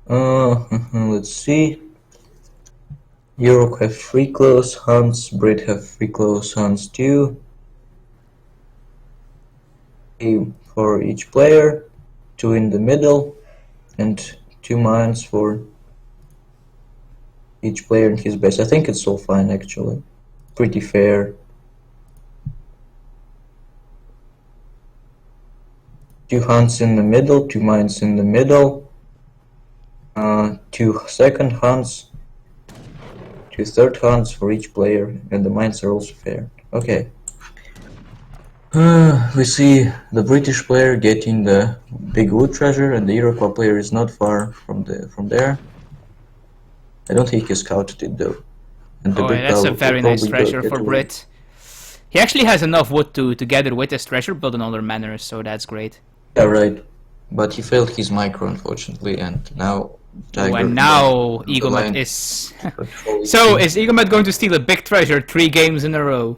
Let's see. Yurok have 3 close hunts, Brit have 3 close hunts too. For each player, 2 in the middle, and 2 mines for each player in his base. I think it's all fine actually. Pretty fair. 2 hunts in the middle, 2 mines in the middle, 2 second hunts, 2 third hunts for each player, and the mines are also fair. Okay. We see the British player getting the big wood treasure, and the Iroquois player is not far from there. I don't think he scouted it though. And the Brit
that's a very nice treasure for Brit. He actually has enough wood to together with his treasure build another manor, so that's great.
Yeah, right. But he failed his micro, unfortunately, and now
EAGLEMUT is... So, is EAGLEMUT going to steal a big treasure 3 games in a row?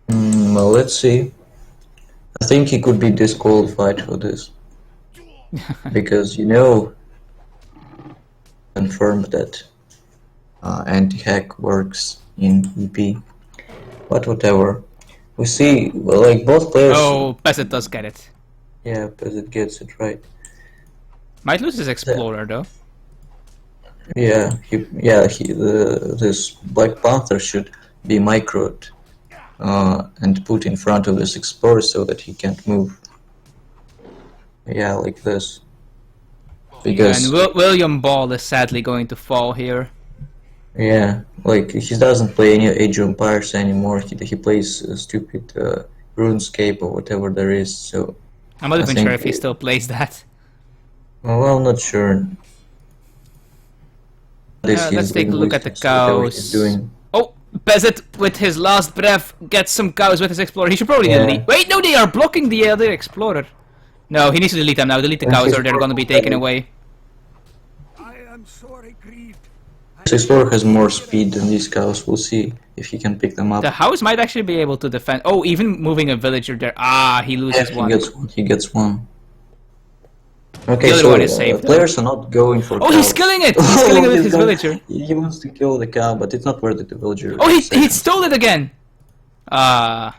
Well, let's see. I think he could be disqualified for this. Because, confirmed that anti-hack works in EP. But whatever. We see, well, like, both players...
Oh, Pezet does get it.
Yeah, Pezet gets it right.
Might lose his Explorer, though.
Yeah, this Black Panther should be microed and put in front of this Explorer so that he can't move. Yeah, like this. Because
and William Ball is sadly going to fall here.
Yeah, like he doesn't play any Age of Empires anymore. He plays stupid RuneScape or whatever there is. So
I'm not even sure if he still plays that.
Well, I'm not sure.
Let's take a look at the cows. Oh, Pezet with his last breath gets some cows with his Explorer. He should probably delete. Wait, no, they are blocking the other Explorer. No, he needs to delete them now. Delete the cows or they're going to be taken away.
I am sorry, grieved.
This Explorer has more speed than these cows. We'll see if he can pick them up.
The house might actually be able to defend. Oh, even moving a villager there. Ah, he loses one.
He gets one. Okay,
the other one is safe,
players are not going for
cows. He's killing it! He's killing it with his villager.
He wants to kill the cow, but it's not worth it, the villager.
Oh, he stole it again!
Yeah,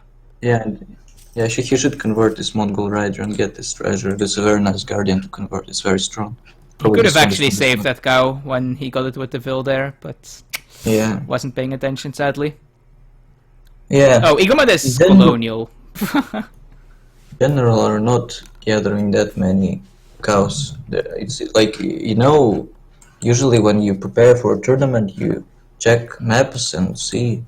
he should convert this Mongol rider and get this treasure. This is a very nice guardian to convert, it's very strong.
He could have actually saved that cow when he got it with the vill there, but wasn't paying attention, sadly.
Yeah.
Oh, EAGLEMUT is colonial.
General are not gathering that many cows. It's like, usually when you prepare for a tournament, you check maps and see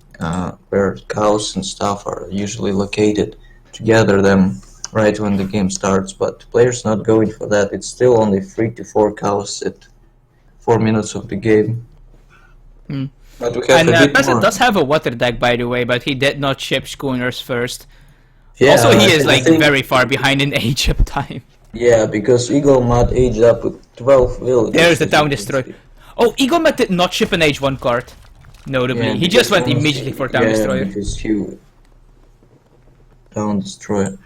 where cows and stuff are usually located to gather them right when the game starts, but players not going for that. It's still only 3 to 4 cows at 4 minutes of the game. But we have
Pezet does have a water deck, by the way, but he did not ship schooners first.
Yeah,
also, he is very far behind in age of time.
Yeah, because EAGLEMUT aged up with 12 villages.
There's the Town Destroyer. Oh, EAGLEMUT did not ship an Age 1 card. Notably, he just went immediately for Town Destroyer.
Because he Town Destroyer.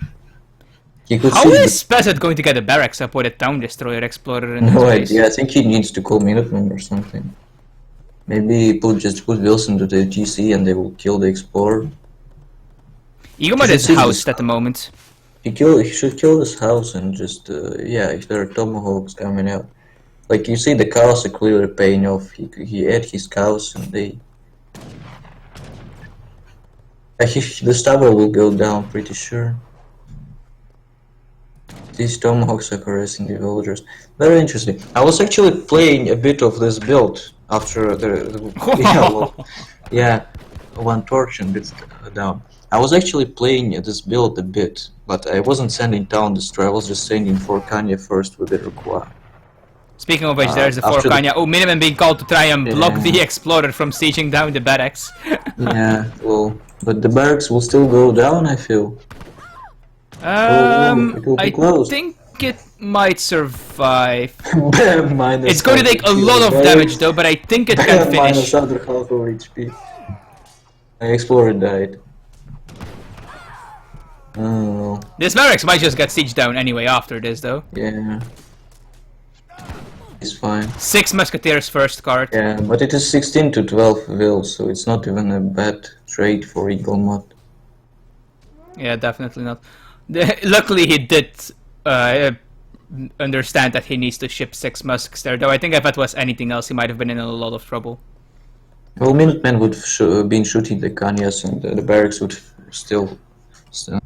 How is Pezet going to get a barracks up with a Town Destroyer Explorer in his base?
I think he needs to call Minutemen or something. Maybe just put Wilson to the GC and they will kill the Explorer.
EAGLEMUT is housed at the moment.
He should kill this house and just yeah. If there are tomahawks coming out, like you see, the cows are clearly paying off. He ate his cows and they. The stubble will go down pretty sure. These tomahawks are harassing the villagers. Very interesting. I was actually playing a bit of this build after yeah, one torch and bits down. I was actually playing this build a bit, but I wasn't sending down destroy. I was just sending for Kanye first with Iroquois.
Speaking of which, there's the Kanye. Oh, minimum being called to try and block the explorer from sieging down the barracks.
Yeah, well, but the barracks will still go down, I feel. It will be close.
I think it might survive.
Minus
it's going to take a lot of damage though, but I think it can finish.
Minus other half of HP. My explorer died. Oh.
This barracks might just get sieged down anyway after this though.
Yeah. It's fine.
6 musketeers first card.
Yeah, but it is 16 to 12 vills, so it's not even a bad trade for EAGLEMUT.
Yeah, definitely not. Luckily he did understand that he needs to ship 6 musks there, though I think if it was anything else he might have been in a lot of trouble.
Well, Minutemen would have been shooting the Kanyas and the barracks would still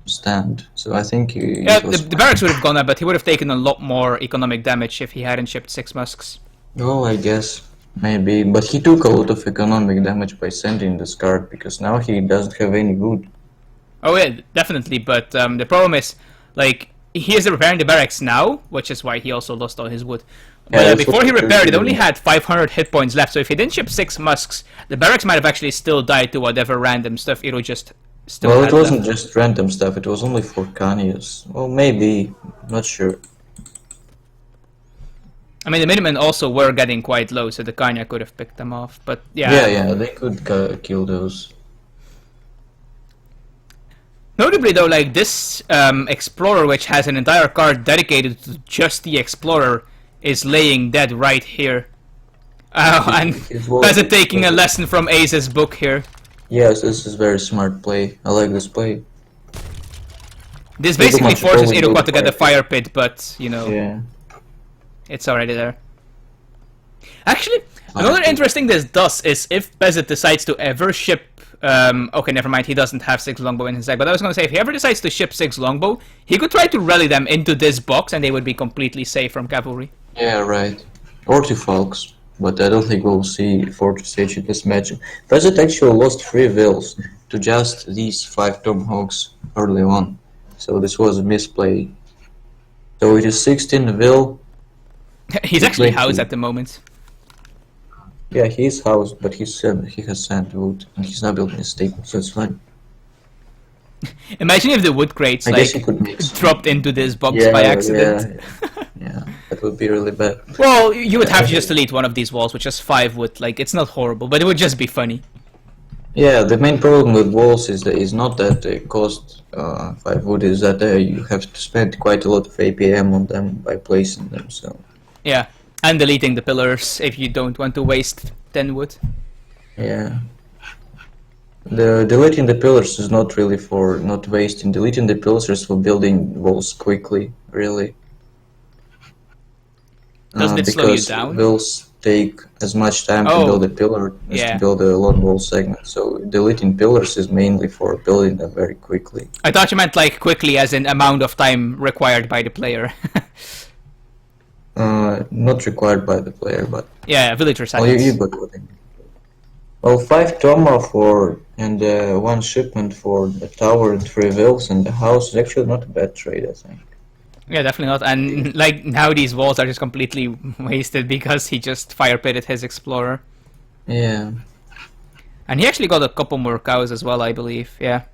stand, so I think
the barracks would have gone up, but he would have taken a lot more economic damage if he hadn't shipped 6 musks.
Oh, I guess. Maybe, but he took a lot of economic damage by sending this card, because now he doesn't have any wood.
Oh yeah, definitely, but the problem is, like, he is repairing the barracks now, which is why he also lost all his wood.
Yeah,
but before he repaired it, only had 500 hit points left, so if he didn't ship 6 musks, the barracks might have actually still died to whatever random stuff Iro just still
well,
had
it wasn't
left.
just random stuff, it was only for Kanyas. Well, maybe, not sure.
I mean, the Minutemen also were getting quite low, so the Kanya could have picked them off, but yeah.
Yeah, they could kill those.
Notably though, like, this Explorer, which has an entire card dedicated to just the Explorer, is laying dead right here. And Pezet taking a lesson from Ace's book here.
Yes, this is very smart play. I like this play.
This basically forces Iroquois to get a fire pit, but, you know,
yeah,
it's already there. Actually, another interesting this does is if Pezet decides to ever ship... okay, never mind, he doesn't have 6 longbow in his deck, but I was gonna say, if he ever decides to ship 6 longbow, he could try to rally them into this box and they would be completely safe from cavalry.
Yeah, right. Or 2 Falcons, but I don't think we'll see Fortress Age in this match. Pezet actually lost 3 vills to just these 5 Tomahawks early on, so this was a misplay. So it is 16 vil.
He's actually housed at the moment.
Yeah, he's housed, but he has sandwood, and he's not building a stable, so it's fine.
Imagine if the wood crates dropped into this box by accident.
Yeah, that would be really bad.
Well, you would have to just delete one of these walls with just 5 wood. Like, it's not horrible, but it would just be funny.
Yeah, the main problem with walls is not that they cost 5 wood, is that you have to spend quite a lot of APM on them by placing them. So.
Yeah. And deleting the pillars if you don't want to waste 10 wood.
Yeah. Deleting the pillars is not really for not wasting. Deleting the pillars is for building walls quickly, really.
Doesn't it slow you down?
Walls take as much time to build a pillar as to build a long wall segment. So deleting pillars is mainly for building them very quickly.
I thought you meant like quickly as in amount of time required by the player.
Not required by the player, but...
Yeah, villager sites.
Oh, you got what I mean. Well, 5 Toma and 1 shipment for the tower and 3 vills and the house is actually not a bad trade, I think.
Yeah, definitely not. And like now these walls are just completely wasted because he just fire pitted his explorer.
Yeah.
And he actually got a couple more cows as well, I believe. Yeah.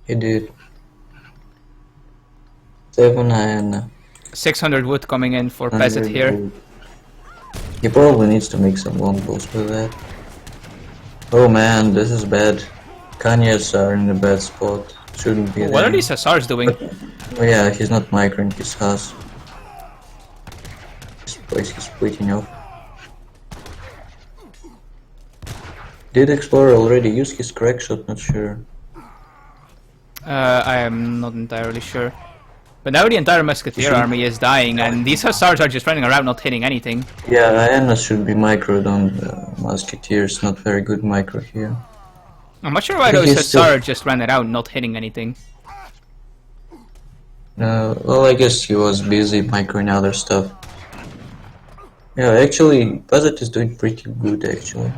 He did. 7 and
600 wood coming in for Pezet here.
Wood. He probably needs to make some longbows with that. Oh man, this is bad. Kanyas are in a bad spot. Shouldn't be.
What are these Hussars doing?
Oh yeah, he's not microing his Huss. This place is splitting off. Did Explorer already use his crack shot? Not sure.
I am not entirely sure. But now the entire Musketeer army is dying, and these Hussars are just running around not hitting anything.
Yeah, Iana should be microed on the Musketeers, not very good micro here.
I'm not sure why those Hussars just ran around not hitting anything.
Well, I guess he was busy microing other stuff. Yeah, actually, Pezet is doing pretty good, actually.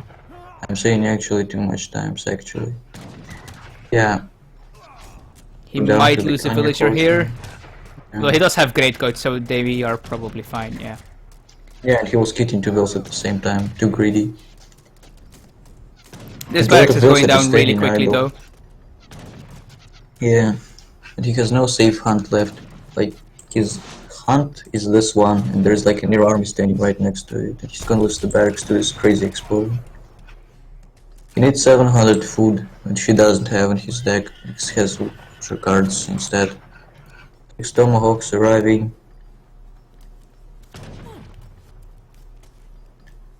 I'm saying actually too much times, actually. Yeah.
He might lose a villager here. Yeah. Well, he does have great coats, so they are probably fine, yeah.
Yeah, and he was getting 2 vills at the same time, too greedy.
This barracks is going down really quickly, though.
Yeah, but he has no safe hunt left. Like, his hunt is this one, and there's like a near army standing right next to it. And he's gonna lose the barracks to this crazy explosion. He needs 700 food, which he doesn't have in his deck. He has cards instead. 6 tomahawks arriving.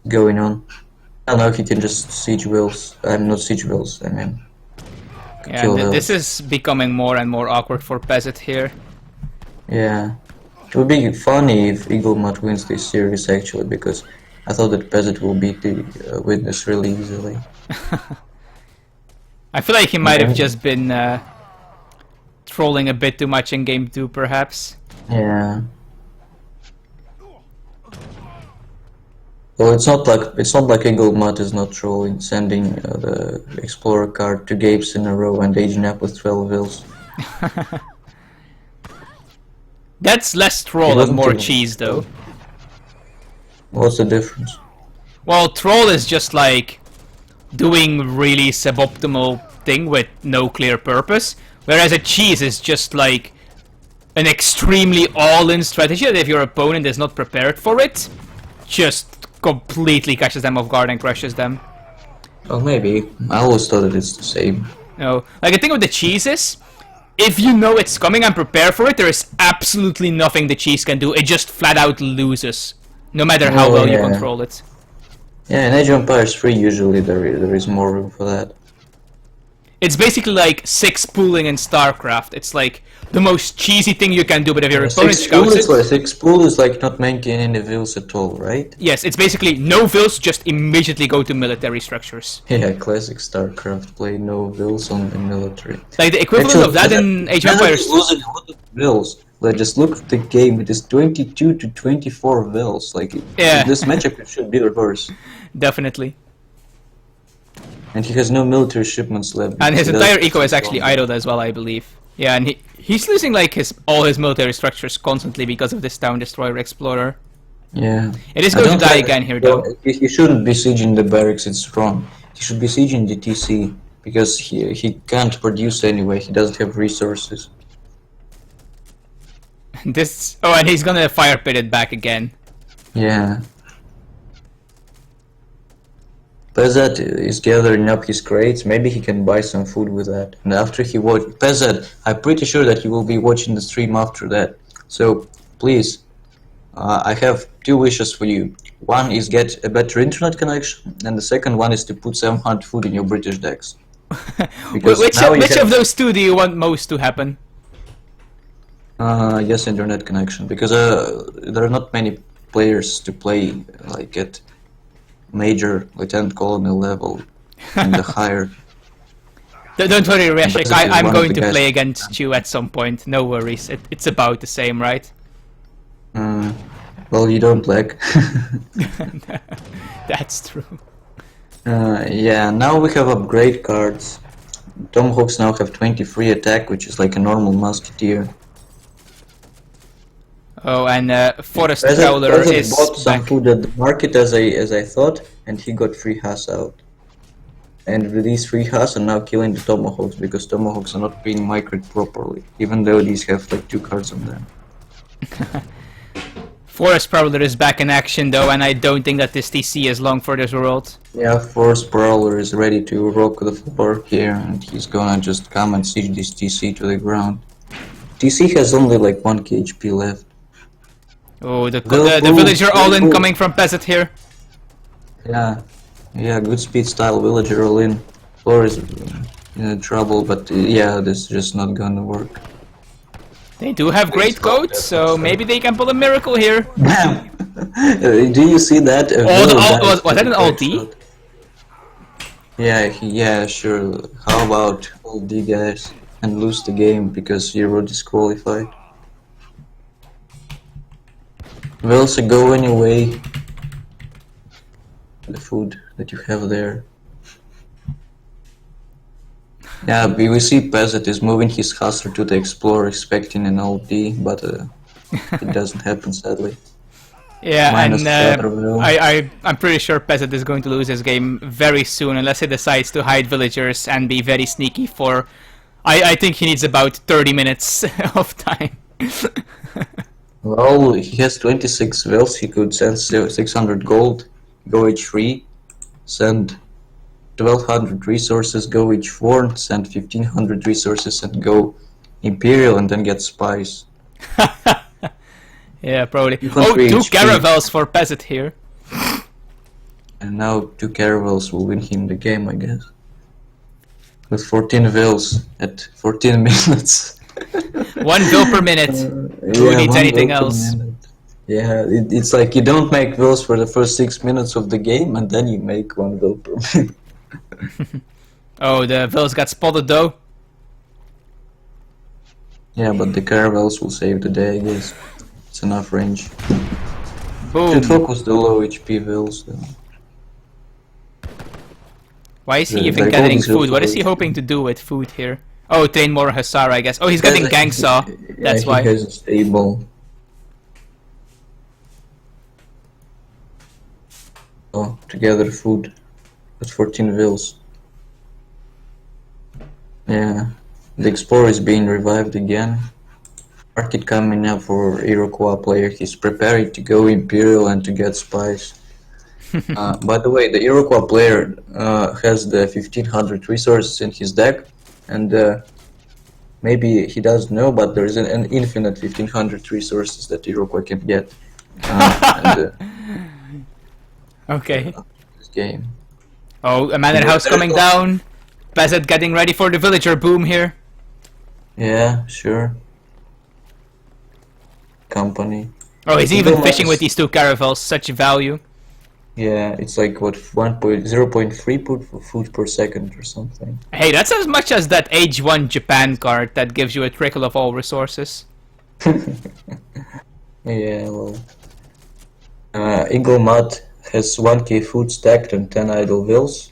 Going on. And now he can just siege wills. Not siege wills, I mean.
Yeah, this is becoming more and more awkward for Pezet here.
Yeah. It would be funny if EAGLEMUT wins this series actually, because I thought that Pezet will beat the Witness really easily.
I feel like he might have just been trolling a bit too much in game 2, perhaps.
Yeah. Well, it's not like EAGLEMUT is not trolling, sending the Explorer card 2 games in a row and aging up with 12 vills.
That's less troll and more cheese, though.
What's the difference?
Well, troll is just like doing really suboptimal thing with no clear purpose, whereas a cheese is just like an extremely all-in strategy that if your opponent is not prepared for it, just completely catches them off guard and crushes them.
Oh, maybe. I always thought that it's the same.
No, like the thing with the cheese is, if you know it's coming and prepare for it, there is absolutely nothing the cheese can do. It just flat out loses, no matter how well you control it.
Yeah, in Age of Empires 3 usually there is more room for that.
It's basically like 6 pooling in StarCraft. It's like the most cheesy thing you can do, but if your opponent scouts it...
6 pool is like not maintaining the vills at all, right?
Yes, it's basically no vills, just immediately go to military structures.
Yeah, classic StarCraft play, no vills on the military.
Like the equivalent of that in Age of Empires...
losing a lot of vills. Like, just look at the game, it is 22 to 24 vills. Like, this matchup it should be reversed.
Definitely.
And he has no military shipments left.
And his entire eco is actually idled as well, I believe. Yeah, and he's losing like all his military structures constantly because of this Town Destroyer Explorer.
Yeah.
It is going to die again here, though.
He shouldn't be sieging the barracks, it's wrong. He should be sieging the TC, because he can't produce anyway, he doesn't have resources.
Oh, and he's gonna fire pit it back again.
Yeah. Pezet is gathering up his crates, maybe he can buy some food with that. And after he Pezet, I'm pretty sure that you will be watching the stream after that. So, please, I have 2 wishes for you. One is get a better internet connection, and the second one is to put 700 food in your British decks.
Which of those 2 do you want most to happen?
Yes, internet connection, because there are not many players to play like at major lieutenant colonel level and the higher.
Don't worry, Yurashic, I'm going to play against you at some point, no worries, it's about the same, right?
Well, you don't lag.
That's true.
Yeah, now we have upgrade cards. Tomahawks now have 23 attack, which is like a normal musketeer.
Oh, and Forest Prowler is
bought some
back.
food at the market as I thought, and he got 3 Haas out. And these 3 Haas are now killing the Tomahawks, because Tomahawks are not being microed properly, even though these have like 2 cards on them.
Forest Prowler is back in action though, and I don't think that this TC is long for this world.
Yeah, Forest Prowler is ready to rock the floor here, and he's gonna just come and siege this TC to the ground. TC has only like 1 KHP left.
Oh, the villager all-in coming from Pezet here.
Yeah, good speed style villager all-in. Floor is in trouble, but yeah, this is just not gonna work.
They do have great coats, so maybe they can pull a miracle here.
Bam! Do you see that?
Was that an ulti?
Yeah, sure. How about all D guys and lose the game because you were disqualified? Will also go anyway. The food that you have there. Yeah, we see Pezet is moving his Hussar to the Explorer expecting an LD, but it doesn't happen sadly.
Yeah,
Minus
I'm pretty sure Pezet is going to lose this game very soon unless he decides to hide villagers and be very sneaky for... I think he needs about 30 minutes of time.
Well, he has 26 wills, he could send 600 gold, go H3, send 1200 resources, go H4, send 1500 resources and go Imperial and then get spies.
Yeah, probably. Oh, 2 caravels for Pezet here.
And now 2 caravels will win him the game, I guess. With 14 wills at 14 minutes.
1 will per minute. Who needs anything else?
Yeah, it's like you don't make wills for the first 6 minutes of the game and then you make 1 will per minute.
Oh, the wills got spotted though.
Yeah, but the caravels will save the day, I guess. It's enough range.
Boom.
Should focus the low HP wills though.
Why is he even getting food? What is he hoping to do with food here? Oh, train more Hussar, I guess. Oh, he's getting Gang Saw. That's why.
He has a stable. Oh, together food. With 14 wills. Yeah. The Explorer is being revived again. Market coming up for Iroquois player. He's preparing to go Imperial and to get spies. By the way, the Iroquois player has the 1500 resources in his deck, and maybe he doesn't know, but there is an infinite 1500 resources that Iroquois can get.
Okay.
This game.
Oh, a manor house coming down. Pezet getting ready for the villager boom here.
Yeah, sure. Company.
Oh, he's even fishing with these 2 caravels. Such value.
Yeah, it's like what 0.3 food per second or something.
Hey, that's as much as that Age 1 Japan card that gives you a trickle of all resources.
Yeah, well. EAGLEMUT has 1k food stacked and 10 idle wills.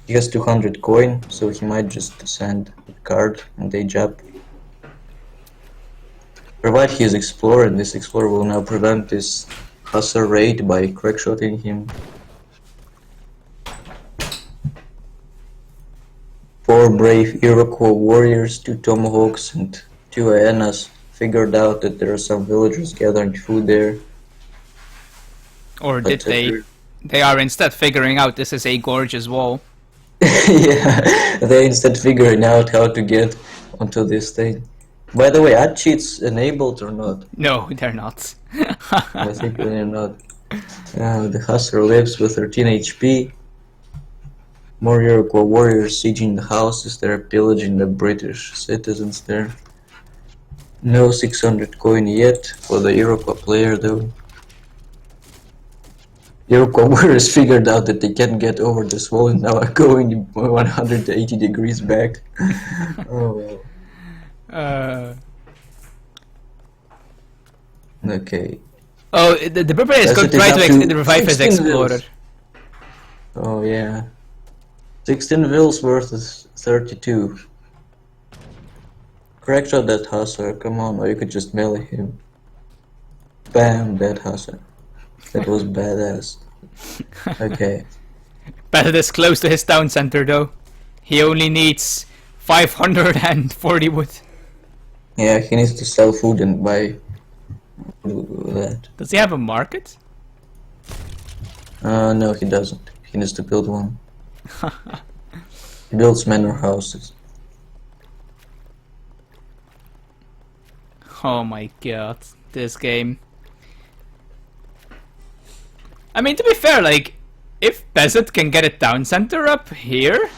He has 200 coin, so he might just send a card and they jump. Provide his Explorer, and this Explorer will now prevent this Hussar raid by crackshotting him. 4 brave Iroquois warriors, 2 tomahawks and 2 hyenas figured out that there are some villagers gathering food there.
Or did they? They are instead figuring out this is a gorgeous wall.
Yeah, they're instead figuring out how to get onto this thing. By the way, are cheats enabled or not?
No, they're not.
I think they're not. The Hussar lives with 13 HP. More Iroquois warriors sieging the houses. They're pillaging the British citizens there. No 600 coin yet for the Iroquois player though. Iroquois warriors figured out that they can't get over this wall and now are going 180 degrees back. Oh well. Okay.
Oh, the preparator is going to try to revive his Explorer.
Wills. Oh yeah. 16 wills versus 32. Crackshot that Hussar, come on, or you could just melee him. Bam, that Hussar. That was badass. Okay.
Pezet is close to his town center though. He only needs 540 wood.
Yeah, he needs to sell food and buy that.
Does he have a market?
No, he doesn't. He needs to build one. He builds manor houses.
Oh my god, this game. I mean, to be fair, like, if Pezet can get a town center up here,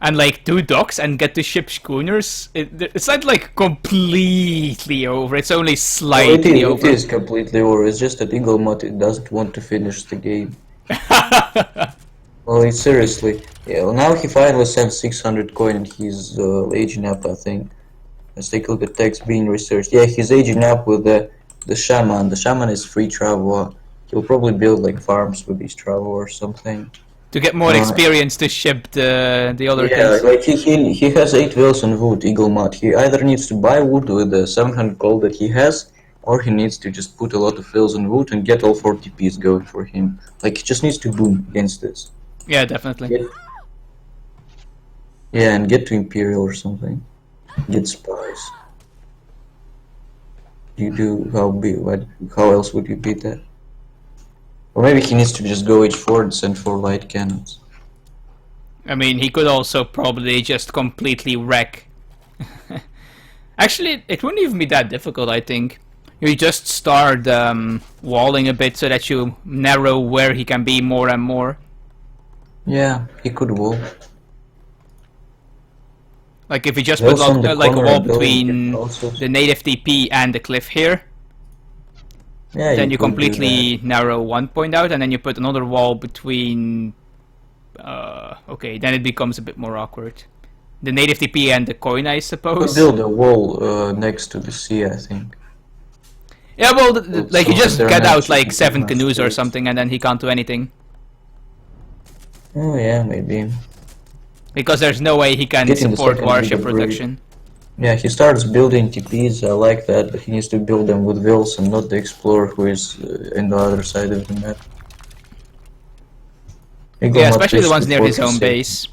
and like 2 docks and get to ship schooners, it's not like completely over. It's only slightly over.
It is completely over. It's just that EAGLEMUT doesn't want to finish the game. Well, seriously. Yeah, well, now he finally sent 600 coin and he's aging up, I think. Let's take a look at text being researched. Yeah, he's aging up with the shaman. The shaman is free travel. He'll probably build like farms with his travel or something.
To get more experience to ship the other things.
Yeah, like he has 8 wheels on wood, EAGLEMUT. He either needs to buy wood with the 700 gold that he has, or he needs to just put a lot of wheels on wood and get all 4 TPs going for him. Like, he just needs to boom against this.
Yeah, definitely.
Yeah, and get to Imperial or something. Get spies. How else would you beat that? Or maybe he needs to just go H4 and send 4 light cannons.
I mean, he could also probably just completely wreck. Actually, it wouldn't even be that difficult, I think. You just start walling a bit so that you narrow where he can be more and more.
Yeah, he could wall.
Like if you just put like a wall between the native TP and the cliff here. Yeah, then you completely narrow 1 point out, and then you put another wall between... okay, then it becomes a bit more awkward. The native TP and the coin, I suppose.
Build a wall next to the sea, I think.
Yeah, well, like you just get out like 7 canoes or something, and then he can't do anything.
Oh yeah, maybe.
Because there's no way he can support warship protection.
Yeah, he starts building TPs, I like that, but he needs to build them with Wills and not the Explorer who is in the other side of the map.
Yeah, especially the ones near his home base.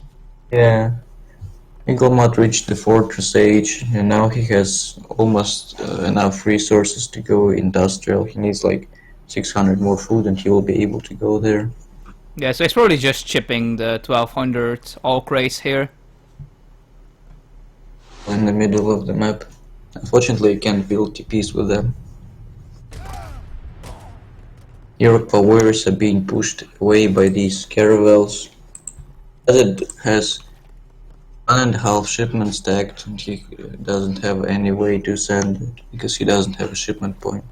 Yeah. EAGLEMUT reached the Fortress Age, and now he has almost enough resources to go industrial. He needs like 600 more food and he will be able to go there.
Yeah, so he's probably just chipping the 1200 all crates here.
In the middle of the map. Unfortunately, you can't build TPs with them. Iroquois warriors are being pushed away by these caravels. Pezet has 1.5 shipments stacked and he doesn't have any way to send it because he doesn't have a shipment point.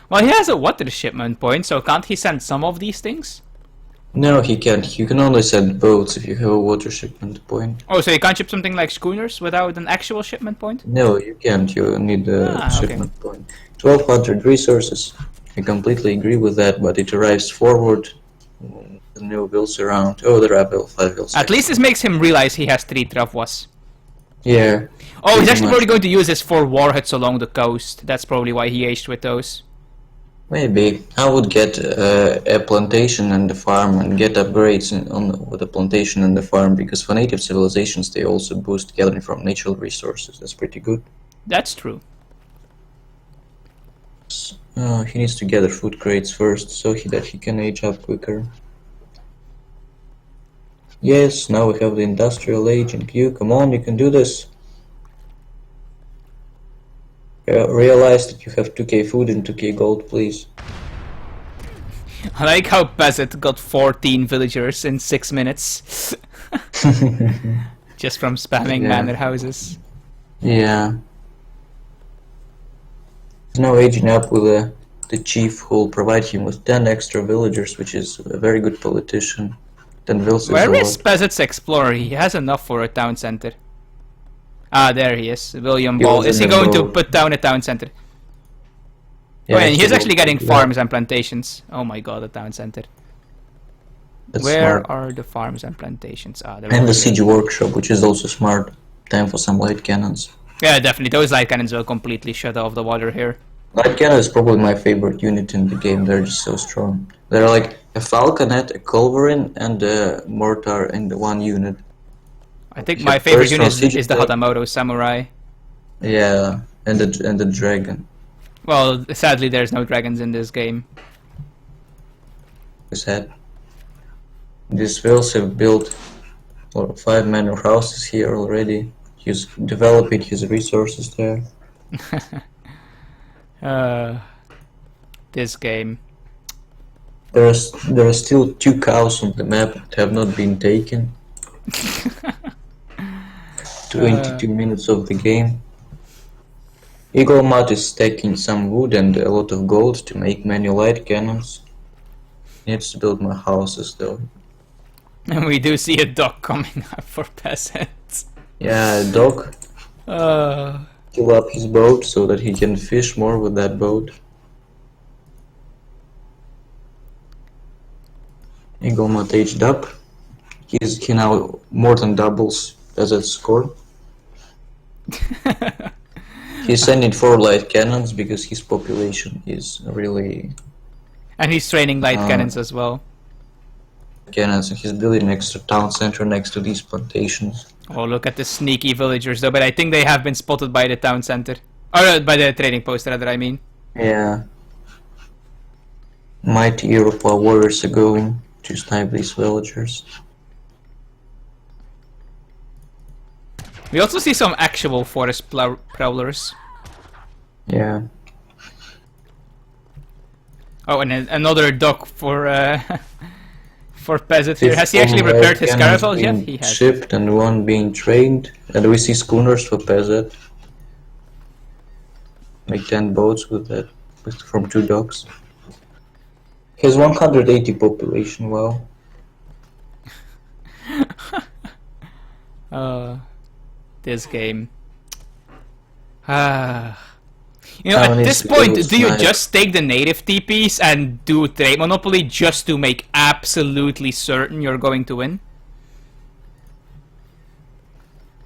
Well, he has a water shipment point, so can't he send some of these things?
No, he can't. You can only send boats if you have a water shipment point.
Oh, so you can't ship something like schooners without an actual shipment point?
No, you can't. You need a shipment point. 1200 resources. I completely agree with that, but it arrives forward. No bills around. Oh, there are 5 bills.
At least this makes him realize he has 3 Travas.
Yeah.
Oh, he's actually probably going to use his 4 warheads along the coast. That's probably why he aged with those.
Maybe. I would get a plantation and a farm and get upgrades with the plantation and the farm, because for native civilizations they also boost gathering from natural resources. That's pretty good.
That's true.
He needs to gather food crates first so that he can age up quicker. Yes, now we have the industrial age in queue. Come on, you can do this. Realize that you have 2k food and 2k gold, please.
I like how Pezet got 14 villagers in 6 minutes. Just from spamming manor houses.
Yeah. He's now aging up with the chief who will provide him with 10 extra villagers, which is a very good politician. 10 vills.
Where is Pezet's explorer? He has enough for a town center. Ah, there he is. William Ball. Is he going to put down a town center? Yeah, oh, and he's actually getting farms and plantations. Oh my god, a town center. Where are the farms and plantations? Ah,
and the siege workshop, which is also smart. Time for some light cannons.
Yeah, definitely. Those light cannons will completely shut off the water here.
Light cannon is probably my favorite unit in the game. They're just so strong. They're like a falconet, a culverin, and a mortar in the one unit.
I think my favorite unit is the Hatamoto Samurai.
Yeah, and the dragon.
Well, sadly there's no dragons in this game.
Sad. These vills have built 5 manor houses here already. He's developing his resources there.
This game.
There are still 2 cows on the map that have not been taken. 22 minutes of the game. EAGLEMUT is stacking some wood and a lot of gold to make many light cannons. Needs to build more houses though.
And we do see a dock coming up for peasants.
Yeah, dog. Fill up his boat so that he can fish more with that boat. EAGLEMUT aged up. He now more than doubles Pezet's score. He's sending 4 light cannons because his population is really...
And he's training light cannons as well.
Cannons, and he's building an extra town center next to these plantations.
Oh, look at the sneaky villagers though, but I think they have been spotted by the town center. Or by the trading post rather, I mean.
Yeah. Mighty Iroquois warriors are going to snipe these villagers.
We also see some actual forest prowlers.
Yeah.
Oh, and another dock for for Pezet here. Has he actually repaired his caravels yet? He has.
Shipped and 1 being trained, and we see schooners for Pezet. Make 10 boats with that, from 2 docks. He has 180 population. Wow.
This game. You know, at this point, do you just take the native TPs and do trade monopoly just to make absolutely certain you're going to win?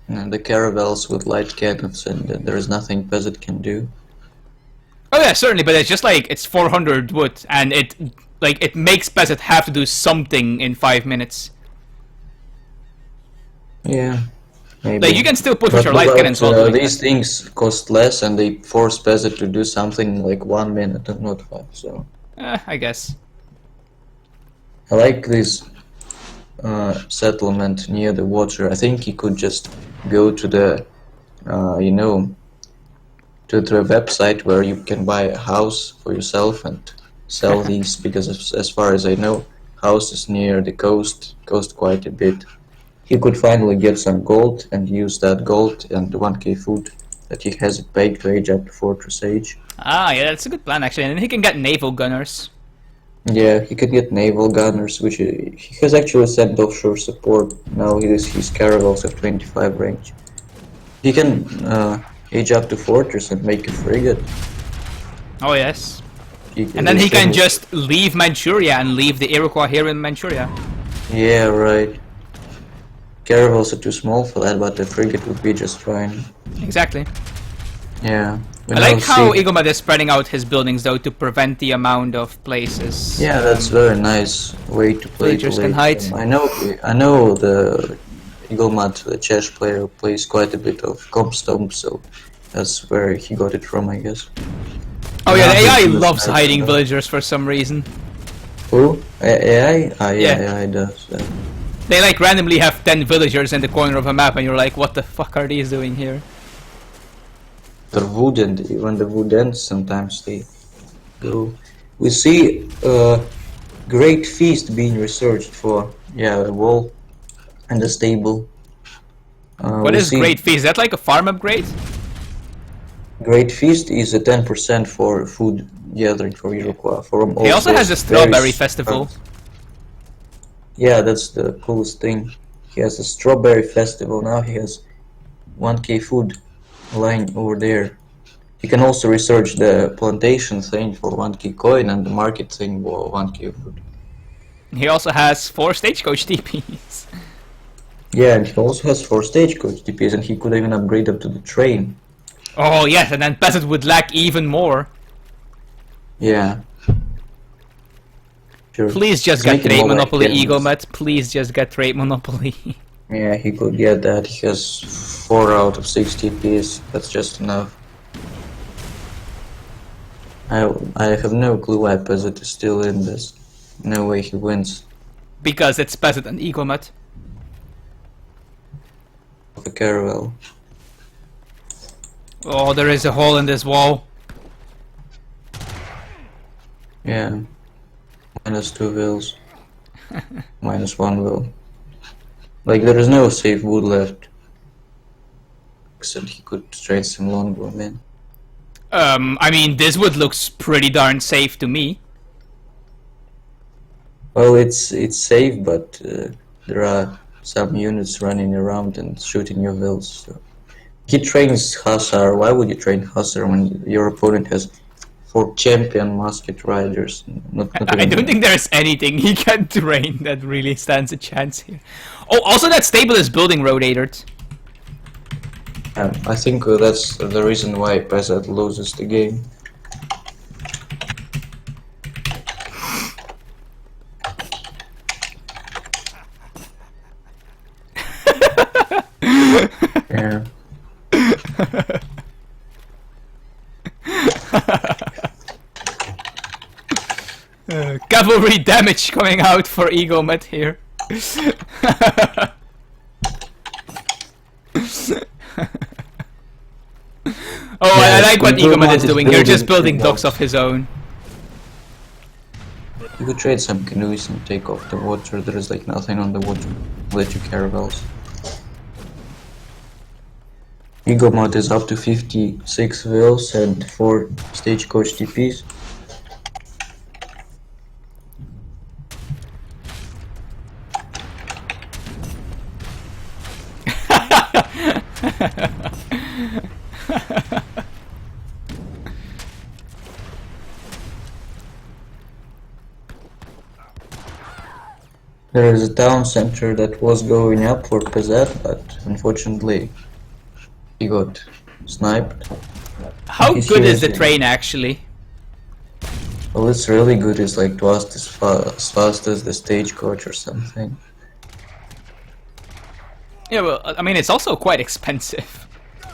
And the caravels with light cannons, and there is nothing Pezet can do.
Oh yeah, certainly, but it's just like it's 400 wood, and it makes Pezet have to do something in 5 minutes.
Yeah. Maybe.
Like, you can still put with your light cannons on.
These things cost less, and they force Pezet to do something like 1 minute and not 5. So.
I guess.
I like this settlement near the water. I think he could just go to the, you know, to the website where you can buy a house for yourself and sell these. Because as far as I know, houses near the coast cost quite a bit. He could finally get some gold and use that gold and the 1k food that he has paid to age up to Fortress Age.
Ah, yeah, that's a good plan actually. And then he can get naval gunners.
Yeah, he could get naval gunners, which he has actually sent offshore support. Now his caravels have 25 range. He can age up to Fortress and make a frigate.
Oh yes. And then he can just leave Manchuria and leave the Iroquois here in Manchuria.
Yeah, right. Caravels are too small for that, but the frigate would be just fine.
Exactly.
Yeah.
I like how EAGLEMUT is spreading out his buildings though to prevent the amount of places.
Yeah, that's very nice way to play.
Villagers can hide.
I know the EAGLEMUT, the chess player, plays quite a bit of Compstomp, so that's where he got it from, I guess.
Oh yeah, the AI loves hiding villagers for some reason.
Who? AI? Ah, yeah,
Yeah.
AI does that.
They like randomly have 10 villagers in the corner of a map and you're like, what the fuck are these doing here?
The wood, and when the wood ends, sometimes they go. We see Great Feast being researched for, yeah, a wall and a stable.
What is Great Feast? Is that like a farm upgrade?
Great Feast is a 10% for food gathering for Iroquois.
He also has a strawberry festival.
Yeah, that's the coolest thing. He has a strawberry festival. Now he has 1k food lying over there. He can also research the plantation thing for 1k coin and the market thing for 1k food.
He also has 4 stagecoach TPs.
Yeah, and he also has 4 stagecoach TPs, and he could even upgrade up to the train.
Oh yes, and then Pezet would lack even more.
Yeah. Sure.
Please just get trade monopoly, EAGLEMUT. Please just get trade monopoly.
Yeah, he could get that. He has 4 out of 6 TPs. That's just enough. I have no clue why Pezet is still in this. No way he wins.
Because it's Pezet and EAGLEMUT.
The caravel.
Oh, there is a hole in this wall.
Yeah. -2 wills. -1 will. Like, there is no safe wood left. Except he could trade some longbow, man.
I mean, this wood looks pretty darn safe to me.
Well, it's safe, but there are some units running around and shooting your wills. So. He trains Hussar. Why would you train Hussar when your opponent has 4 champion musket riders?
I don't think there's anything he can train that really stands a chance here. Oh, also that stable is building rotators.
I think that's the reason why Pezet loses the game. Yeah.
Cavalry damage coming out for EAGLEMUT here. Oh, I like what EAGLEMUT is doing here, just building docks of his own.
You could trade some canoes and take off the water. There is like nothing on the water. Let you caravels. EAGLEMUT is up to 56 wills and 4 stagecoach TPs. There is a town center that was going up for Pezet, but unfortunately he got sniped.
How good is the train actually?
Well, it's really good. It's like twice as fast as the stagecoach or something.
Yeah, well, I mean, it's also quite expensive.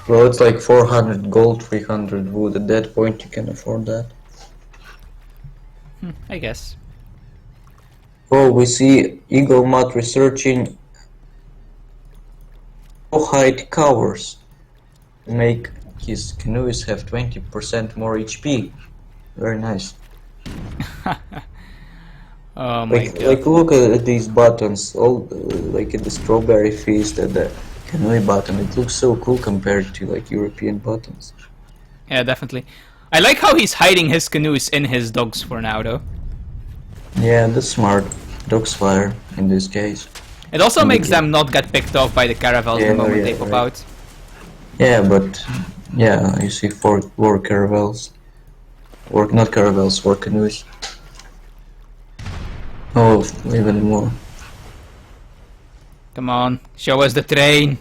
Well, it's like 400 gold, 300 wood. At that point, you can afford that.
I guess.
Oh, we see EAGLEMUT researching height covers to make his canoes have 20% more HP. Very nice.
Oh my god.
Like look at these buttons, all like at the strawberry feast and the canoe button. It looks so cool compared to like European buttons.
Yeah, definitely. I like how he's hiding his canoes in his dogs for now, though.
Yeah, that's smart. Dogs fire in this case.
It also makes them not get picked off by the caravels the moment they pop out.
Yeah, but yeah, you see 4 caravels. Or not caravels, 4 canoes. Oh, even more.
Come on, show us the train.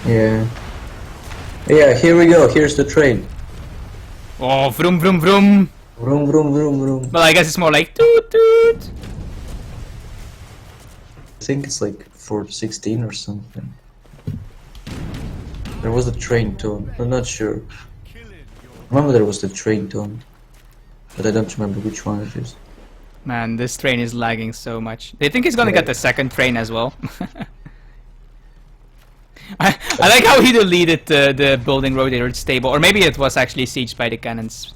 Yeah. Yeah, here we go. Here's the train.
Oh, vroom vroom vroom.
Vroom vroom vroom vroom.
Well, I guess it's more like toot toot.
I think it's like 416 or something. There was a train tone. I'm not sure. Remember there was the train tone, but I don't remember which one it is.
Man, this train is lagging so much. They think he's gonna get the second train as well. I like how he deleted the building rotator stable, or maybe it was actually sieged by the cannons.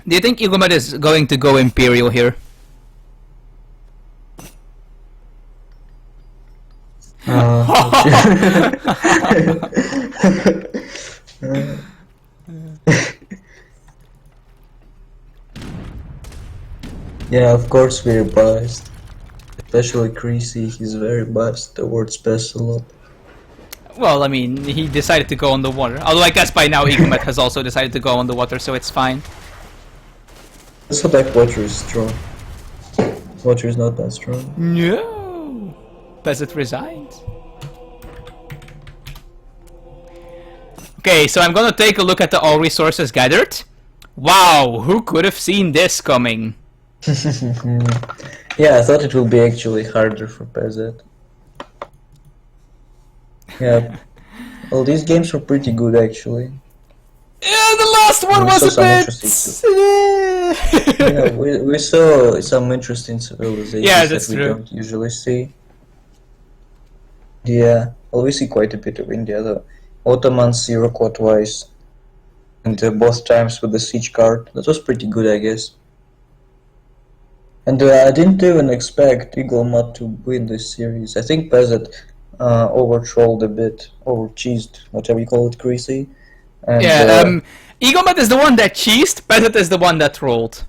Do you think EAGLEMUT is going to go Imperial here?
Yeah, of course we're biased. Especially Creasy, he's very biased towards Pestilot.
Well, I mean, he decided to go on the water. Although I guess by now EAGLEMUT has also decided to go on the water, so it's fine.
This attack water is strong. Water is not that strong.
No! Pezet resigned. Okay, so I'm gonna take a look at the all resources gathered. Wow, who could have seen this coming?
Yeah, I thought it would be actually harder for Pezet. Yeah. Well, these games were pretty good actually.
Yeah, the last one
We
was
saw
a
some
bit.
interesting yeah, we saw some interesting civilizations
Yeah,
that
that's
we
true.
don't usually see. Yeah, well, we see quite a bit of India, though. Ottomans, Iroquois twice, and both times with the siege card. That was pretty good, I guess. And I didn't even expect EAGLEMUT to win this series. I think Pezet over-trolled a bit, over-cheesed, whatever you call it, greasy. And
Yeah, EAGLEMUT is the one that cheesed, Pezet is the one that rolled.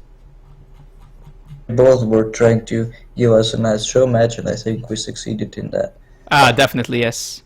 both were trying to give us a nice show match, and I think we succeeded in that.
Ah, definitely, yes.